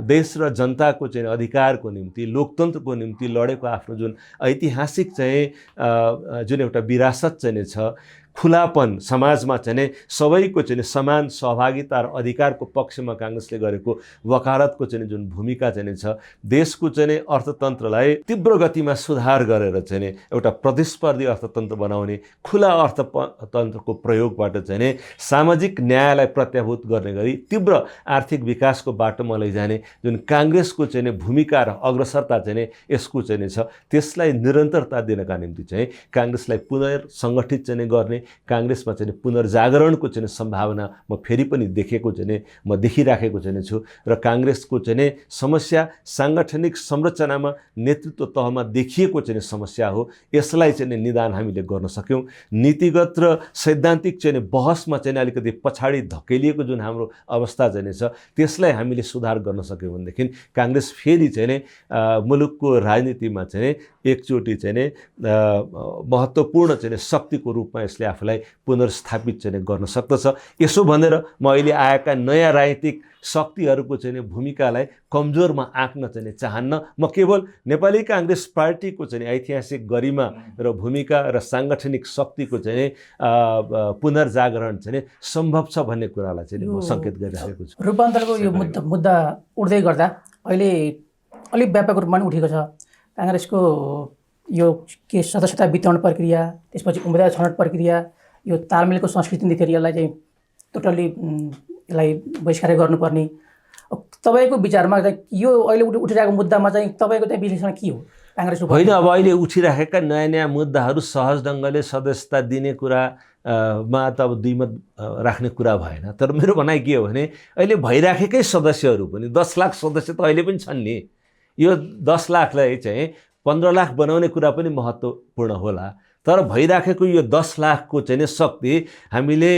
देश र जनताको चाहिँ अधिकारको निम्ति, लोकतन्त्रको निम्ति लडेको आफ्नो जुन ऐतिहासिक चाहिँ जुन एउटा विरासत चाहिँ छ, खुलापन, समाजमा चाहिँ सबैको चाहिँ समान सहभागिता र अधिकारको पक्षमा काङ्ग्रेसले गरेको वकालतको चाहिँ जुन भूमिका चाहिँ छ, देशको चाहिँ अर्थतन्त्रलाई तीव्र गतिमा सुधार गरेर चाहिँ एउटा प्रतिस्पर्धी अर्थतन्त्र बनाउने, खुला अर्थतन्त्रको प्रयोगबाट चाहिँ सामाजिक न्यायलाई प्रत्याभूत गर्ने गरी तीव्र आर्थिक विकासको बाटोमा लैजाने जुन काङ्ग्रेसको चाहिँ भूमिका र अग्रसरता चाहिँ यसको चाहिँ छ, त्यसलाई निरन्तरता दिनका निम्ति चाहिँ काङ्ग्रेसलाई पुनर्सङ्गठित चाहिँ गर्ने, काङ्ग्रेसमा चाहिँ पुनर्जागरणको चाहिँ सम्भावना म फेरि पनि देखेको चाहिँ म देखिराखेको चाहिँ छु। र काङ्ग्रेसको चाहिँ समस्या साङ्गठनिक संरचनामा नेतृत्व तहमा देखिएको चाहिँ समस्या हो। यसलाई चाहिँ निदान हामीले गर्न सक्यौँ। नीतिगत र सैद्धान्तिक चाहिँ बहसमा चाहिँ अलिकति पछाडि धकेलिएको जुन हाम्रो अवस्था चाहिँ छ, त्यसलाई हामीले सुधार गर्न सक्यौँ भनेदेखि काङ्ग्रेस फेरि चाहिँ मुलुकको राजनीतिमा चाहिँ एकचोटि चाहिँ महत्त्वपूर्ण चाहिँ शक्तिको रूपमा यसले आफूलाई पुनर्स्थापित चाहिँ गर्न सक्दछ। यसो भनेर म अहिले आएका नयाँ राजनीतिक शक्तिहरूको चाहिँ भूमिकालाई कमजोरमा आँक्न चाहिँ चाहन्न। म केवल नेपाली काङ्ग्रेस पार्टीको चाहिँ ऐतिहासिक गरिमा र भूमिका र साङ्गठनिक शक्तिको चाहिँ पुनर्जागरण चाहिँ सम्भव छ भन्ने कुरालाई चाहिँ म सङ्केत गरिरहेको छु।
रूपान्तरको यो मुद्दा उठ्दै गर्दा अहिले अलिक व्यापक रूपमा उठेको छ। काङ्ग्रेसको यो के सदस्यता वितरण प्रक्रिया, त्यसपछि उम्मेदवार छनौट प्रक्रिया, यो तालमेलको संस्कृति देखेर यसलाई चाहिँ टोटल्ली यसलाई बहिष्कार गर्नुपर्ने, तपाईँको विचारमा चाहिँ यो अहिले उठिरहेको मुद्दामा चाहिँ तपाईँको चाहिँ विश्लेषण के हो? काङ्ग्रेस
होइन, अब अहिले उठिरहेका नयाँ नयाँ मुद्दाहरू सहज ढङ्गले सदस्यता दिने कुरा मा त अब दुईमत राख्ने कुरा भएन। तर मेरो भनाइ के हो भने अहिले भइराखेकै सदस्यहरू पनि 10 लाख सदस्य त अहिले पनि छन् नि। यो 10 लाखलाई चाहिँ 15 लाख बनाउने कुरा पनि महत्त्वपूर्ण होला। तर भइराखेको यो 10 लाखको चाहिँ शक्ति हामीले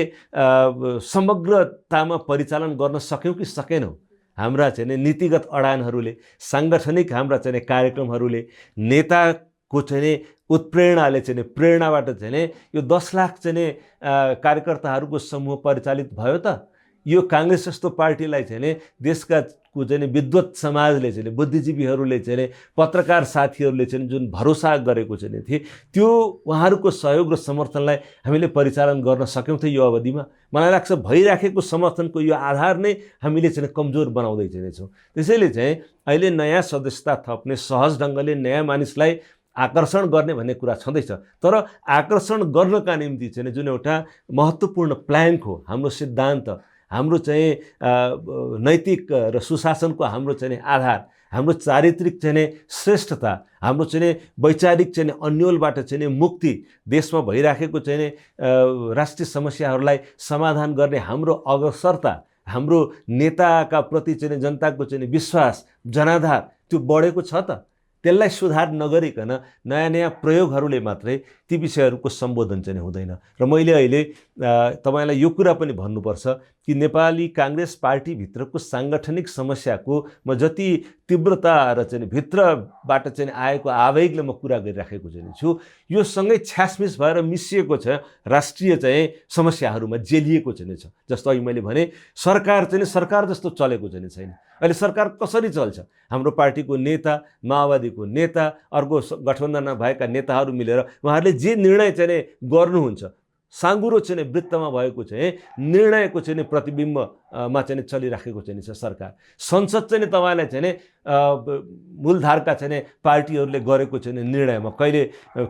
समग्रतामा परिचालन गर्न सक्यौँ कि सकेनौँ? हाम्रा चाहिँ नीतिगत अडानहरूले, साङ्गठनिक हाम्रा चाहिँ कार्यक्रमहरूले, नेताको चाहिँ उत्प्रेरणाले चाहिँ प्रेरणाबाट चाहिँ यो 10 लाख चाहिँ कार्यकर्ताहरूको समूह परिचालित भयो त? यो काङ्ग्रेस जस्तो पार्टीलाई चाहिँ देशका को चाहिँ विद्वत समाजले चाहिँ, बुद्धिजीवीहरूले चाहिँ, पत्रकार साथीहरूले चाहिँ जुन भरोसा गरेको चाहिँ थिए, त्यो उहाँहरूको सहयोग र समर्थनलाई हामीले परिचालन गर्न सक्यौँ त यो अवधिमा? मलाई लाग्छ भइराखेको समर्थनको यो आधार नै हामीले चाहिँ कमजोर बनाउँदै चाहिँ छौँ। त्यसैले चाहिँ अहिले नयाँ सदस्यता थप्ने, सहज ढङ्गले नयाँ मानिसलाई आकर्षण गर्ने भन्ने कुरा छँदैछ। तर आकर्षण गर्नका निम्ति चाहिँ जुन एउटा महत्त्वपूर्ण प्लाङ्क हो, हाम्रो सिद्धान्त, हाम्रो चाहिँ नैतिक र सुशासनको हाम्रो चाहिँ आधार, हाम्रो चारित्रिक चाहिँ श्रेष्ठता, हाम्रो चाहिँ वैचारिक चाहिँ अन्योलबाट चाहिँ मुक्ति, देशमा भइराखेको चाहिँ राष्ट्रिय समस्याहरूलाई समाधान गर्ने हाम्रो अग्रसरता, हाम्रो नेताका प्रति चाहिँ जनताको चाहिँ विश्वास, जनाधार त्यो बढेको छ त? त्यसलाई सुधार नगरिकन नयाँ नयाँ प्रयोगहरूले मात्रै ती विषयहरूको सम्बोधन चाहिँ हुँदैन। र मैले अहिले तपाईँलाई यो कुरा पनि भन्नुपर्छ कि नेपाली काङ्ग्रेस पार्टीभित्रको साङ्गठनिक समस्याको म जति तीव्रता र चाहिँ भित्रबाट चाहिँ आएको आवेगले म कुरा गरिराखेको चाहिँ छु, यो सँगै छ्यासमिस भएर मिसिएको छ राष्ट्रिय चाहिँ समस्याहरूमा जेलिएको चाहिँ छ। जस्तो अघि मैले भने सरकार चाहिँ सरकार जस्तो चलेको चाहिँ छैन। अहिले सरकार कसरी चल्छ? हाम्रो पार्टीको नेता, माओवादीको नेता, अर्को गठबन्धनमा भएका नेताहरू मिलेर उहाँहरूले जे निर्णय चाहिँ गर्नुहुन्छ, साँगुरो चाहिँ वृत्तमा भएको चाहिँ निर्णयको चाहिँ प्रतिबिम्बमा चाहिँ चलिराखेको चाहिँ छ सरकार। संसद चाहिँ तपाईँलाई चाहिँ मूलधारका चाहिँ पार्टीहरूले गरेको चाहिँ निर्णयमा कहिले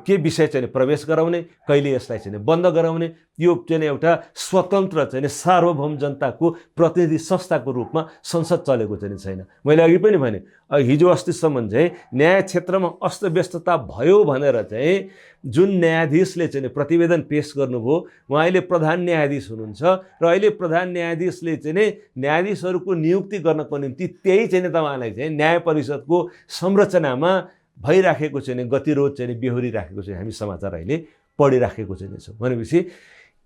के विषय चाहिँ प्रवेश गराउने, कहिले यसलाई चाहिँ बन्द गराउने, यो चाहिँ एउटा स्वतन्त्र चाहिँ सार्वभौम जनताको प्रतिनिधि संस्थाको रूपमा संसद चलेको चाहिँ छैन। मैले अघि पनि भने हिजो अस्तिसम्म चाहिँ न्याय क्षेत्रमा अस्तव्यस्तता भयो भनेर चाहिँ जुन न्यायाधीशले चाहिँ प्रतिवेदन पेश गर्नुभयो उहाँ अहिले प्रधान न्यायाधीश हुनुहुन्छ र अहिले प्रधान न्यायाधीशले चाहिँ न्यायाधीशहरूको नियुक्ति गर्नको निम्ति त्यही चाहिँ तपाईँलाई चाहिँ न्याय परिषदको संरचनामा भइराखेको चाहिँ गतिरोध चाहिँ बेहोरी राखेको चाहिँ हामी समाचार अहिले पढिराखेको चाहिँ छौँ। भनेपछि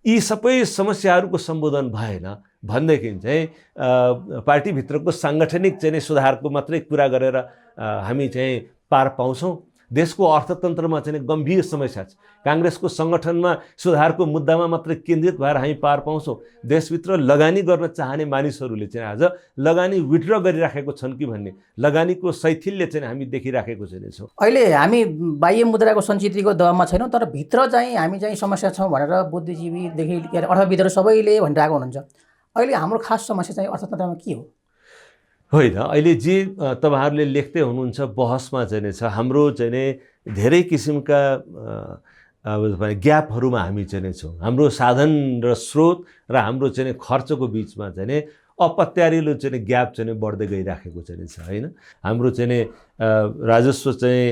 यी सबै समस्याहरूको सम्बोधन भएन भनेदेखि चाहिँ पार्टीभित्रको साङ्गठनिक चाहिँ सुधारको मात्रै कुरा गरेर हामी चाहिँ पार पाउँछौँ। देशको अर्थतन्त्रमा चाहिँ गम्भीर समस्या छ। काङ्ग्रेसको सङ्गठनमा सुधारको मुद्दामा मात्रै केन्द्रित भएर हामी पार पाउँछौँ। देशभित्र लगानी गर्न चाहने मानिसहरूले चाहिँ आज लगानी विथड्र गरिराखेको छन् कि भन्ने लगानीको शैथिल्य चाहिँ हामी देखिराखेको चाहिँ छौँ।
अहिले हामी बाह्य मुद्राको सञ्चितको दबावमा छैनौँ, तर भित्र चाहिँ हामी चाहिँ समस्या छौँ भनेर बुद्धिजीवीदेखि लिएर अर्थविदहरू सबैले भनिरहेको हुनुहुन्छ। अहिले हाम्रो खास समस्या चाहिँ अर्थतन्त्रमा के हो?
होइन, अहिले जे तपाईँहरूले लेख्दै हुनुहुन्छ बहसमा चाहिँ छ हाम्रो चाहिँ धेरै किसिमका ग्यापहरूमा हामी चाहिँ छौँ। हाम्रो साधन र स्रोत र हाम्रो चाहिँ खर्चको बिचमा चाहिँ अपत्यारिलो चाहिँ ग्याप चाहिँ बढ्दै गइराखेको चाहिँ छ होइन। हाम्रो चाहिँ राजस्व चाहिँ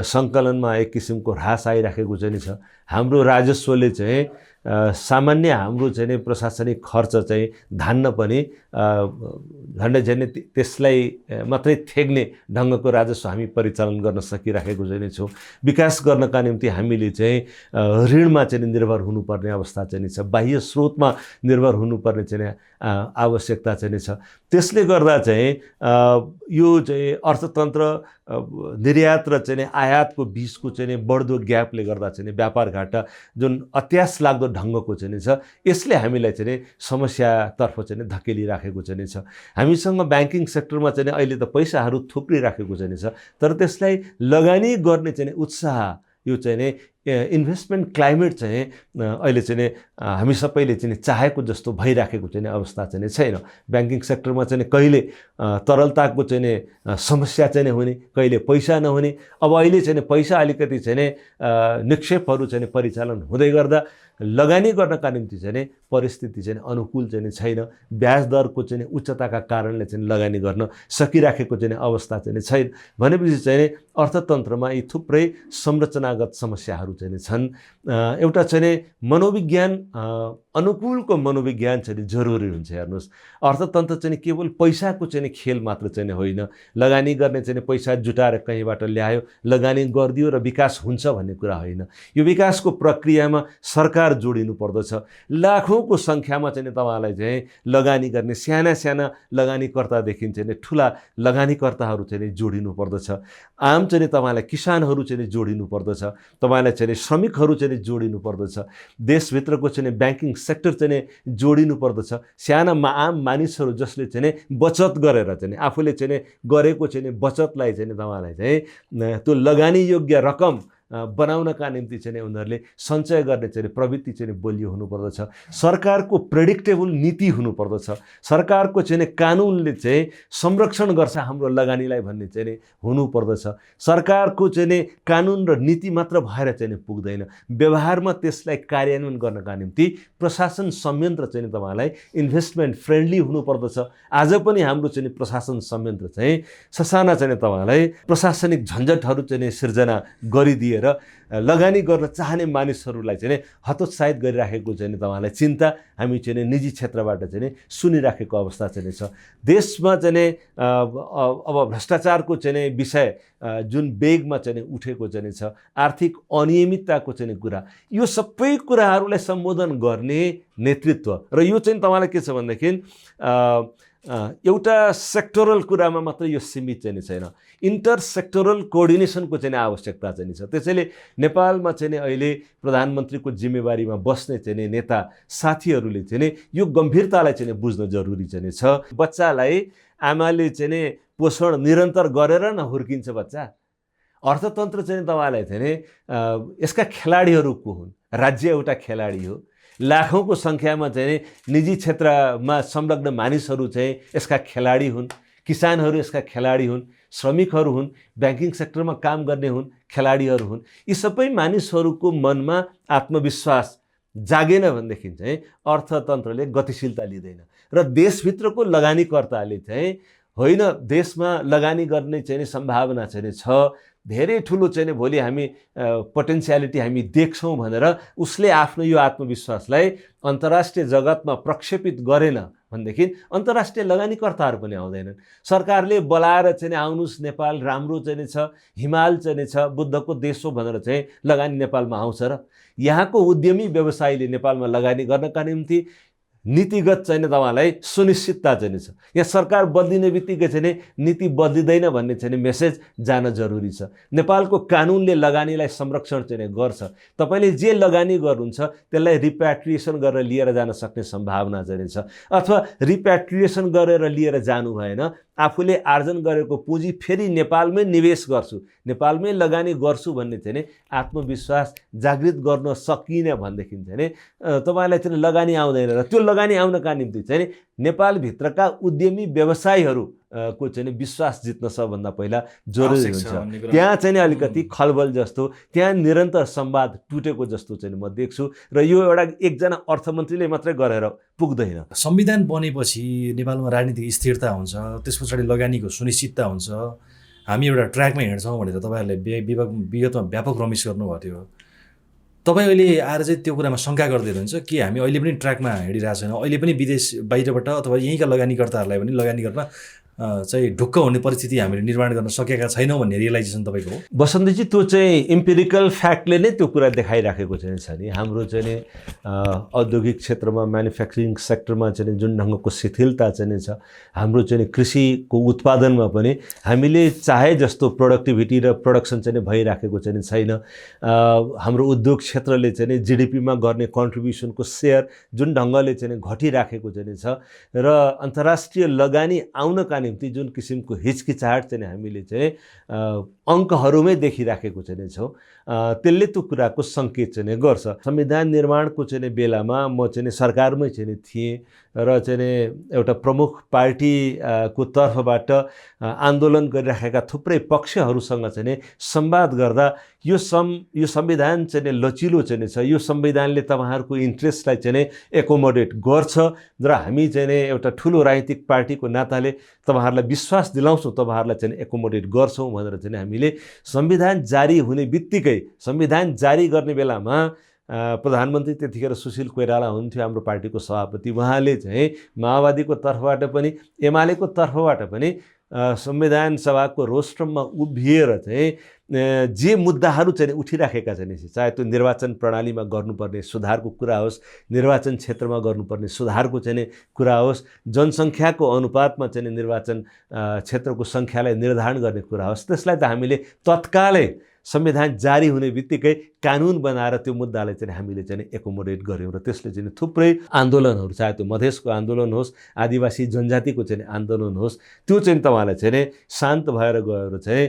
सङ्कलनमा एक किसिमको ह्रास आइराखेको चाहिँ छ। हाम्रो राजस्वले चाहिँ सामान्य हाम्रो चाहिँ प्रशासनिक खर्च चाहिँ धान्न पनि झन्डै झन्डै त्यसलाई मात्रै थेग्ने ढङ्गको राजस्व हामी परिचालन गर्न सकिराखेको चाहिँ छौँ। विकास गर्नका निम्ति हामीले चाहिँ ऋणमा चाहिँ निर्भर हुनुपर्ने अवस्था चाहिँ छ, बाह्य स्रोतमा निर्भर हुनुपर्ने चाहिँ आवश्यकता चाहिँ छ। त्यसले गर्दा चाहिँ यो चाहिँ अर्थतन्त्र निर्यात र चाहिँ आयातको बिचको चाहिँ बढ्दो ग्यापले गर्दा चाहिँ व्यापार घाटा जुन अत्यास लाग्दो ढङ्गको चाहिँ छ, यसले हामीलाई चाहिँ समस्यातर्फ चाहिँ धकेलिराखेको चाहिँ छ। हामीसँग ब्याङ्किङ सेक्टरमा चाहिँ अहिले त पैसाहरू थुप्रिराखेको चाहिँ छ, तर त्यसलाई लगानी गर्ने चाहिँ उत्साह यो चाहिँ इन्भेस्टमेन्ट क्लाइमेट चाहिँ अहिले चाहिँ हामी सबैले चाहिँ चाहेको जस्तो भइराखेको चाहिँ अवस्था चाहिँ छैन। ब्याङ्किङ सेक्टरमा चाहिँ कहिले तरलताको चाहिँ समस्या चाहिँ हुने, कहिले पैसा नहुने। अब अहिले चाहिँ पैसा अलिकति चाहिँ निक्षेपहरू चाहिँ परिचालन हुँदै गर्दा लगानी गर्नका निम्ति चाहिँ परिस्थिति चाहिँ अनुकूल चाहिँ छैन। ब्याज दरको चाहिँ उच्चताका कारणले चाहिँ लगानी गर्न सकिराखेको चाहिँ अवस्था चाहिँ छैन। भनेपछि चाहिँ अर्थतन्त्रमा यी थुप्रै संरचनागत समस्याहरू चाहिँ छन्। एउटा चाहिँ मनोविज्ञान अनुकूलको मनोविज्ञान चाहिँ जरुरी हुन्छ। हेर्नुहोस्, अर्थतन्त्र चाहिँ केवल पैसाको चाहिँ खेल मात्र चाहिँ होइन। लगानी गर्ने चाहिँ पैसा जुटाएर कहीँबाट ल्यायो, लगानी गरिदियो र विकास हुन्छ भन्ने कुरा होइन। यो विकासको प्रक्रियामा सरकार जोडिनु पर्दछ। लाखौँको सङ्ख्यामा चाहिँ तपाईँलाई चाहिँ लगानी गर्ने साना साना लगानीकर्तादेखि चाहिँ ठुला लगानीकर्ताहरू चाहिँ जोडिनु पर्दछ। आम चाहिँ तपाईँलाई किसानहरू चाहिँ जोडिनु पर्दछ, तपाईँलाई चाहिँ श्रमिकहरू चाहिँ जोडिनु पर्दछ, देशभित्रको चाहिँ ब्याङ्किङ सेक्टर चाहिँ जोडिनु पर्दछ। साना आम मानिसहरू जसले चाहिँ बचत गरेर चाहिँ आफूले चाहिँ गरेको चाहिँ बचतलाई चाहिँ तपाईँलाई चाहिँ त्यो लगानी योग्य रकम बनाउनका निम्ति चाहिँ उनीहरूले सञ्चय गर्ने चाहिँ प्रवृत्ति चाहिँ बलियो हुनुपर्दछ। सरकारको प्रेडिक्टेबल नीति हुनुपर्दछ। सरकारको चाहिँ कानुनले चाहिँ संरक्षण गर्छ हाम्रो लगानीलाई भन्ने चाहिँ हुनुपर्दछ। सरकारको चाहिँ कानुन र नीति मात्र भएर चाहिँ पुग्दैन, व्यवहारमा त्यसलाई कार्यान्वयन गर्नका निम्ति प्रशासन संयन्त्र चाहिँ तपाईँलाई इन्भेस्टमेन्ट फ्रेन्डली हुनुपर्दछ। आज पनि हाम्रो चाहिँ प्रशासन संयन्त्र चाहिँ ससाना चाहिँ तपाईँलाई प्रशासनिक झन्झटहरू चाहिँ सिर्जना गरिदिए र लगानी गर्न चाहने मानिसहरूलाई चाहिँ हतोत्साहित गरिराखेको चाहिँ तपाईँलाई चिन्ता हामी चाहिँ निजी क्षेत्रबाट चाहिँ सुनिराखेको अवस्था चाहिँ छ। देशमा चाहिँ अब भ्रष्टाचारको चाहिँ विषय जुन वेगमा चाहिँ उठेको चाहिँ छ, आर्थिक अनियमितताको चाहिँ कुरा, यो सबै कुराहरूलाई सम्बोधन गर्ने नेतृत्व र यो चाहिँ तपाईँलाई के छ भनेदेखि एउटा सेक्टरल कुरामा मात्र यो सीमित चाहिँ छैन, इन्टर सेक्टरल कोअर्डिनेसनको चाहिँ आवश्यकता चाहिँ छ। त्यसैले नेपालमा चाहिँ अहिले प्रधानमन्त्रीको जिम्मेवारीमा बस्ने चाहिँ नेता साथीहरूले चाहिँ यो गम्भीरतालाई चाहिँ बुझ्न जरुरी चाहिँ छ। बच्चालाई आमाले चाहिँ पोषण निरन्तर गरेर न हुर्किन्छ बच्चा। अर्थतन्त्र चाहिँ तपाईँलाई चाहिँ यसका खेलाडीहरू को हुन्? राज्य एउटा खेलाडी हो। लाखौँको सङ्ख्यामा चाहिँ निजी क्षेत्रमा संलग्न मानिसहरू चाहिँ यसका खेलाडी हुन्, किसानहरू यसका खेलाडी हुन्, श्रमिकहरू हुन्, ब्याङ्किङ सेक्टरमा काम गर्ने हुन्, खेलाडीहरू हुन्। यी सबै मानिसहरूको मनमा आत्मविश्वास जागेन भनेदेखि चाहिँ अर्थतन्त्रले गतिशीलता लिँदैन र देशभित्रको लगानीकर्ताले चाहिँ होइन देशमा लगानी गर्ने चाहिँ सम्भावना चाहिँ छ, धेरै ठुलो चाहिँ भोलि हामी पोटेन्सियालिटी हामी देख्छौँ भनेर उसले आफ्नो यो आत्मविश्वासलाई अन्तर्राष्ट्रिय जगतमा प्रक्षेपित गरेन भनेदेखि अन्तर्राष्ट्रिय लगानीकर्ताहरू पनि आउँदैनन्। सरकारले बोलाएर चाहिँ आउनुहोस् नेपाल राम्रो चाहिँ छ, हिमाल चाहिँ छ, बुद्धको देश हो भनेर चाहिँ लगानी नेपालमा आउँछ र यहाँको उद्यमी व्यवसायीले नेपालमा लगानी गर्नका निम्ति नीतिगत चाहिँ तपाईँलाई सुनिश्चितता चाहिँ छ। यहाँ सरकार बदलिने बित्तिकै चाहिँ नीति बदलिँदैन भन्ने चाहिँ मेसेज जान जरुरी छ। नेपालको कानुनले लगानीलाई संरक्षण चाहिँ गर्छ। तपाईँले जे लगानी गर्नुहुन्छ त्यसलाई रिप्याट्रिएसन गरेर लिएर जान सक्ने सम्भावना चाहिँ छ, अथवा रिप्याट्रिएसन गरेर लिएर जानु भएन, आफूले आर्जन गरेको पुँजी फेरि नेपालमै निवेश गर्छु, नेपालमै लगानी गर्छु भन्ने चाहिँ आत्मविश्वास जागृत गर्न सकिने भनेदेखि चाहिँ तपाईँलाई चाहिँ लगानी आउँदैन र त्यो लगानी आउनका निम्ति चाहिँ नेपालभित्रका उद्यमी व्यवसायीहरू को चाहिँ विश्वास जित्न सबभन्दा पहिला जरुरी हुन्छ। त्यहाँ चाहिँ अलिकति खलबल जस्तो, त्यहाँ निरन्तर संवाद टुटेको जस्तो चाहिँ म देख्छु र यो एउटा एकजना अर्थमन्त्रीले मात्रै गरेर पुग्दैन।
संविधान बनेपछि नेपालमा राजनीतिक स्थिरता हुन्छ, त्यस पछाडि लगानीको सुनिश्चितता हुन्छ, हामी एउटा ट्र्याकमा हिँड्छौँ भनेर तपाईँहरूले विगतमा व्यापक रमिस गर्नुभएको थियो। तपाईँ अहिले आएर चाहिँ त्यो कुरामा शङ्का गर्दै हुनुहुन्छ कि हामी अहिले पनि ट्र्याकमा हिँडिरहेको छैनौँ, अहिले पनि विदेश बाहिरबाट अथवा यहीँका लगानीकर्ताहरूलाई पनि लगानी गर्न चाहिँ ढुक्क हुने परिस्थिति हामीले निर्माण गर्न सकेका छैनौँ भन्ने रियलाइजेसन तपाईँको हो?
बसन्तजी त्यो चाहिँ इम्पिरिकल फ्याक्टले नै त्यो कुरा देखाइराखेको चाहिँ छ नि। हाम्रो चाहिँ औद्योगिक क्षेत्रमा म्यानुफ्याक्चरिङ सेक्टरमा चाहिँ जुन ढङ्गको शिथिलता चाहिँ छ, हाम्रो चाहिँ कृषिको उत्पादनमा पनि हामीले चाहे जस्तो प्रोडक्टिभिटी र प्रोडक्सन चाहिँ भइराखेको चाहिँ छैन। हाम्रो उद्योग क्षेत्रले चाहिँ जिडिपीमा गर्ने कन्ट्रिब्युसनको सेयर जुन ढङ्गले चाहिँ घटिराखेको चाहिँ छ र अन्तर्राष्ट्रिय लगानी आउनका निम्ति जुन किसिमको हिचकिचाहट चाहिँ हामीले चाहिँ अङ्कहरूमै देखिराखेको चाहिँ छौँ, त्यसले त्यो कुराको सङ्केत चाहिँ गर्छ। संविधान निर्माणको चाहिँ बेलामा म चाहिँ सरकारमै चाहिँ थिएँ र चाहिँ एउटा प्रमुख पार्टीको तर्फबाट आन्दोलन गरिराखेका थुप्रै पक्षहरूसँग चाहिँ संवाद गर्दा यो संविधान चाहिँ लचिलो चाहिँ छ, यो संविधानले तपाईँहरूको इन्ट्रेस्टलाई चाहिँ एकोमोडेट गर्छ र हामी चाहिँ एउटा ठुलो राजनीतिक पार्टीको नाताले तपाईँहरूलाई विश्वास दिलाउँछौँ, तपाईँहरूलाई चाहिँ एकोमोडेट गर्छौँ भनेर चाहिँ हामीले संविधान जारी हुने बित्तिकै, संविधान जारी गर्ने बेलामा प्रधानमन्त्री त्यतिखेर सुशील कोइराला हुनुहुन्थ्यो, हाम्रो पार्टीको सभापति। उहाँले चाहिँ माओवादीको तर्फबाट पनि एमालेको तर्फबाट पनि संविधान सभाको रोस्ट्रममा उभिएर चाहिँ जे मुद्दाहरू चाहिँ उठिराखेका छन्, चाहे त्यो निर्वाचन प्रणालीमा गर्नुपर्ने सुधारको कुरा होस्, निर्वाचन क्षेत्रमा गर्नुपर्ने सुधारको चाहिँ कुरा होस्, जनसङ्ख्याको अनुपातमा चाहिँ निर्वाचन क्षेत्रको सङ्ख्यालाई निर्धारण गर्ने कुरा होस्, त्यसलाई त हामीले तत्कालै संविधान जारी हुने बित्तिकै कानुन बनाएर त्यो मुद्दालाई चाहिँ हामीले चाहिँ एकोमोडेट गऱ्यौँ र त्यसले चाहिँ थुप्रै आन्दोलनहरू, चाहे त्यो मधेसको आन्दोलन होस्, आदिवासी जनजातिको चाहिँ आन्दोलन होस्, त्यो चाहिँ तपाईँलाई चाहिँ शान्त भएर गएर चाहिँ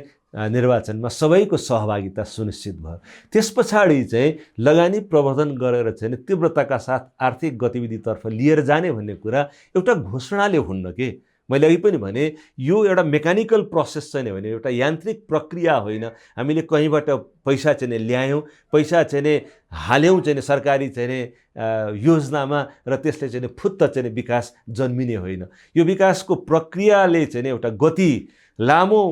निर्वाचनमा सबैको सहभागिता सुनिश्चित भयो। त्यस पछाडि चाहिँ लगानी प्रवर्धन गरेर चाहिँ तीव्रताका साथ आर्थिक गतिविधितर्फ लिएर जाने भन्ने कुरा एउटा घोषणाले हुन्न के। मैले अघि पनि भने यो एउटा मेकानिकल प्रोसेस चाहिँ होइन, एउटा यान्त्रिक प्रक्रिया होइन। हामीले कहीँबाट पैसा चाहिँ ल्यायौँ, पैसा चाहिँ हाल्यौँ चाहिँ सरकारी चाहिँ योजनामा र त्यसले चाहिँ फुत्त चाहिँ विकास जन्मिने होइन। यो विकासको प्रक्रियाले चाहिँ एउटा गति लामो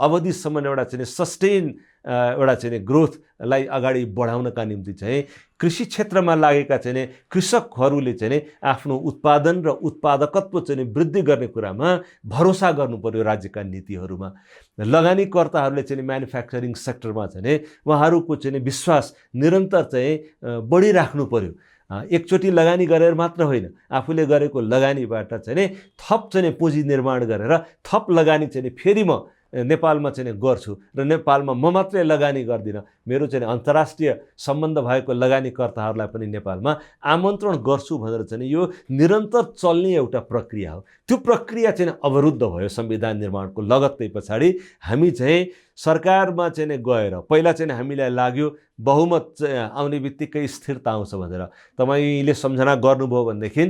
अवधिसम्म एउटा चाहिँ सस्टेन एउटा चाहिँ ग्रोथलाई अगाडि बढाउनका निम्ति चाहिँ कृषि क्षेत्रमा लागेका चाहिँ कृषकहरूले चाहिँ आफ्नो उत्पादन र उत्पादकत्व चाहिँ वृद्धि गर्ने कुरामा भरोसा गर्नु पर्यो राज्यका नीतिहरूमा। लगानीकर्ताहरूले चाहिँ म्यानुफ्याक्चरिङ सेक्टरमा चाहिँ उहाँहरूको चाहिँ विश्वास निरन्तर चाहिँ बढिराख्नु पर्यो। एकचोटि लगानी गरेर मात्र होइन, आफूले गरेको लगानीबाट चाहिँ थप चाहिँ पुँजी निर्माण गरेर थप लगानी चाहिँ फेरि म नेपालमा चाहिँ गर्छु र नेपालमा म मात्रै लगानी गर्दिनँ, मेरो चाहिँ अन्तर्राष्ट्रिय सम्बन्ध भएको लगानीकर्ताहरूलाई पनि नेपालमा आमन्त्रण गर्छु भनेर चाहिँ यो निरन्तर चल्ने एउटा प्रक्रिया हो। त्यो प्रक्रिया चाहिँ अवरुद्ध भयो संविधान निर्माणको लगत्तै पछाडि। हामी चाहिँ सरकारमा चाहिँ गएर पहिला चाहिँ हामीलाई लाग्यो बहुमत आउने बित्तिकै स्थिरता आउँछ भनेर। तपाईँले सम्झना गर्नुभयो भनेदेखि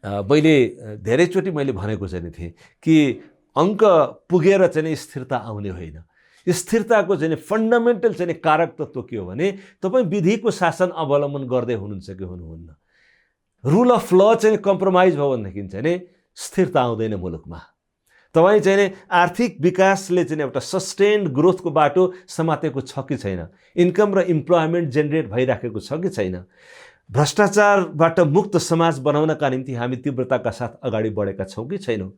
मैले धेरैचोटि मैले भनेको चाहिँ थिएँ कि अङ्क पुगेर चाहिँ स्थिरता आउने होइन, स्थिरताको चाहिँ फन्डामेन्टल चाहिँ कारक तत्त्व के हो भने तपाईँ विधिको शासन अवलम्बन गर्दै हुनुहुन्छ कि हुनुहुन्न। रुल अफ ल चाहिँ कम्प्रोमाइज भयो भनेदेखि चाहिँ स्थिरता आउँदैन मुलुकमा। तपाईँ चाहिँ आर्थिक विकासले चाहिँ एउटा सस्टेन्ड ग्रोथको बाटो समातेको छ कि छैन, इन्कम र इम्प्लोइमेन्ट जेनेरेट भइराखेको छ कि छैन, भ्रष्टाचारबाट मुक्त समाज बनाउनका निम्ति हामी तीव्रताका साथ अगाडि बढेका छौँ कि छैनौँ,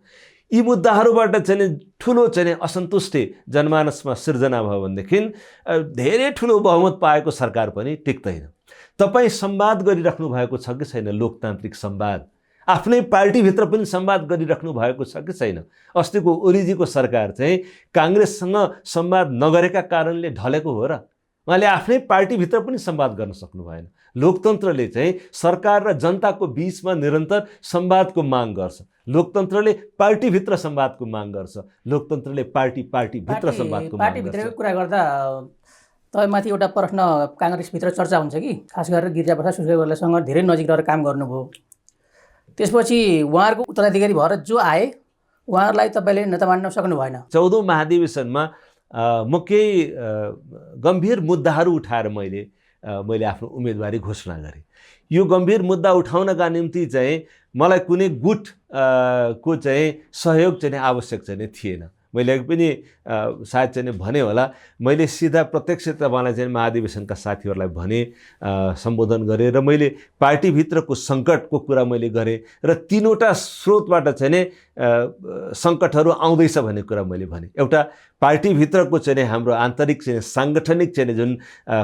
यी मुद्दाहरूबाट चाहिँ ठुलो चाहिँ असन्तुष्टि जनमानसमा सिर्जना भयो भनेदेखि धेरै ठुलो बहुमत पाएको सरकार पनि टिक्दैन। तपाईँ संवाद गरिराख्नु भएको छ कि छैन, लोकतान्त्रिक संवाद आफ्नै पार्टीभित्र पनि संवाद गरिराख्नु भएको छ कि छैन। अस्तिको ओलीजीको सरकार चाहिँ काङ्ग्रेससँग संवाद नगरेका कारणले ढलेको हो र? उहाँले आफ्नै पार्टीभित्र पनि संवाद गर्न सक्नु भएन। लोकतन्त्रले चाहिँ सरकार र जनताको बीचमा निरन्तर संवादको माग गर्छ। लोकतन्त्रले पार्टीभित्र संवादको माग गर्छ। लोकतन्त्रले पार्टीभित्र संवादको माग गर्छ।
पार्टीभित्रको कुरा गर्दा तपाईँमाथि एउटा प्रश्न काङ्ग्रेसभित्र चर्चा हुन्छ कि खास गरेर गिरिजाप्रसाद सुवेदीसँग धेरै नजिक रहेर काम गर्नुभयो, त्यसपछि उहाँहरूको उत्तराधिकारी भएर जो आए उहाँहरूलाई तपाईँले नेता मान्न सक्नु भएन।
14औं महाधिवेशनमा म केही गम्भीर मुद्दाहरू उठाएर मैले आफ्नो उम्मेदवारी घोषणा गरेँ। यो गम्भीर मुद्दा उठाउनका निम्ति चाहिँ मलाई कुनै गुट को चाहिँ सहयोग चाहिँ आवश्यक चाहिँ थिएन। मैले पनि सायद चाहिँ भने होला, मैले सिधा प्रत्यक्ष तपाईँलाई चाहिँ महाधिवेशनका साथीहरूलाई भने, सम्बोधन गरेँ र मैले पार्टीभित्रको सङ्कटको कुरा मैले गरेँ र 3वटा स्रोतबाट चाहिँ सङ्कटहरू आउँदैछ भन्ने कुरा मैले भने। एउटा पार्टीभित्रको चाहिँ हाम्रो आन्तरिक चाहिँ साङ्गठनिक चाहिँ जुन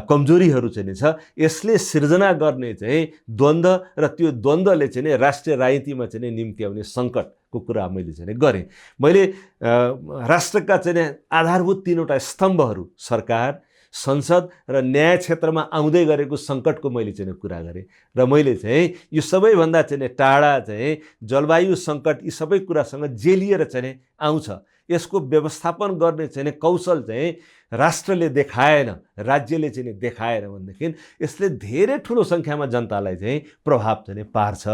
कमजोरीहरू चाहिँ छ, यसले सिर्जना गर्ने चाहिँ द्वन्द्व र त्यो द्वन्द्वले चाहिँ राष्ट्रिय राजनीतिमा चाहिँ निम्ति आउने सङ्कटको कुरा मैले चाहिँ गरेँ। मैले राष्ट्रका चाहिँ आधारभूत 3वटा स्तम्भहरू सरकार, संसद र न्याय क्षेत्रमा आउँदै गरेको सङ्कटको मैले चाहिँ कुरा गरेँ र मैले चाहिँ यो सबैभन्दा चाहिँ टाढा चाहिँ जलवायु सङ्कट, यी सबै कुरासँग जेलिएर चाहिँ आउँछ। यसको व्यवस्थापन गर्ने चाहिँ कौशल चाहिँ राष्ट्रले देखाएन, राज्यले चाहिँ देखाएन भनेदेखि यसले धेरै ठुलो सङ्ख्यामा जनतालाई चाहिँ प्रभाव चाहिँ पार्छ।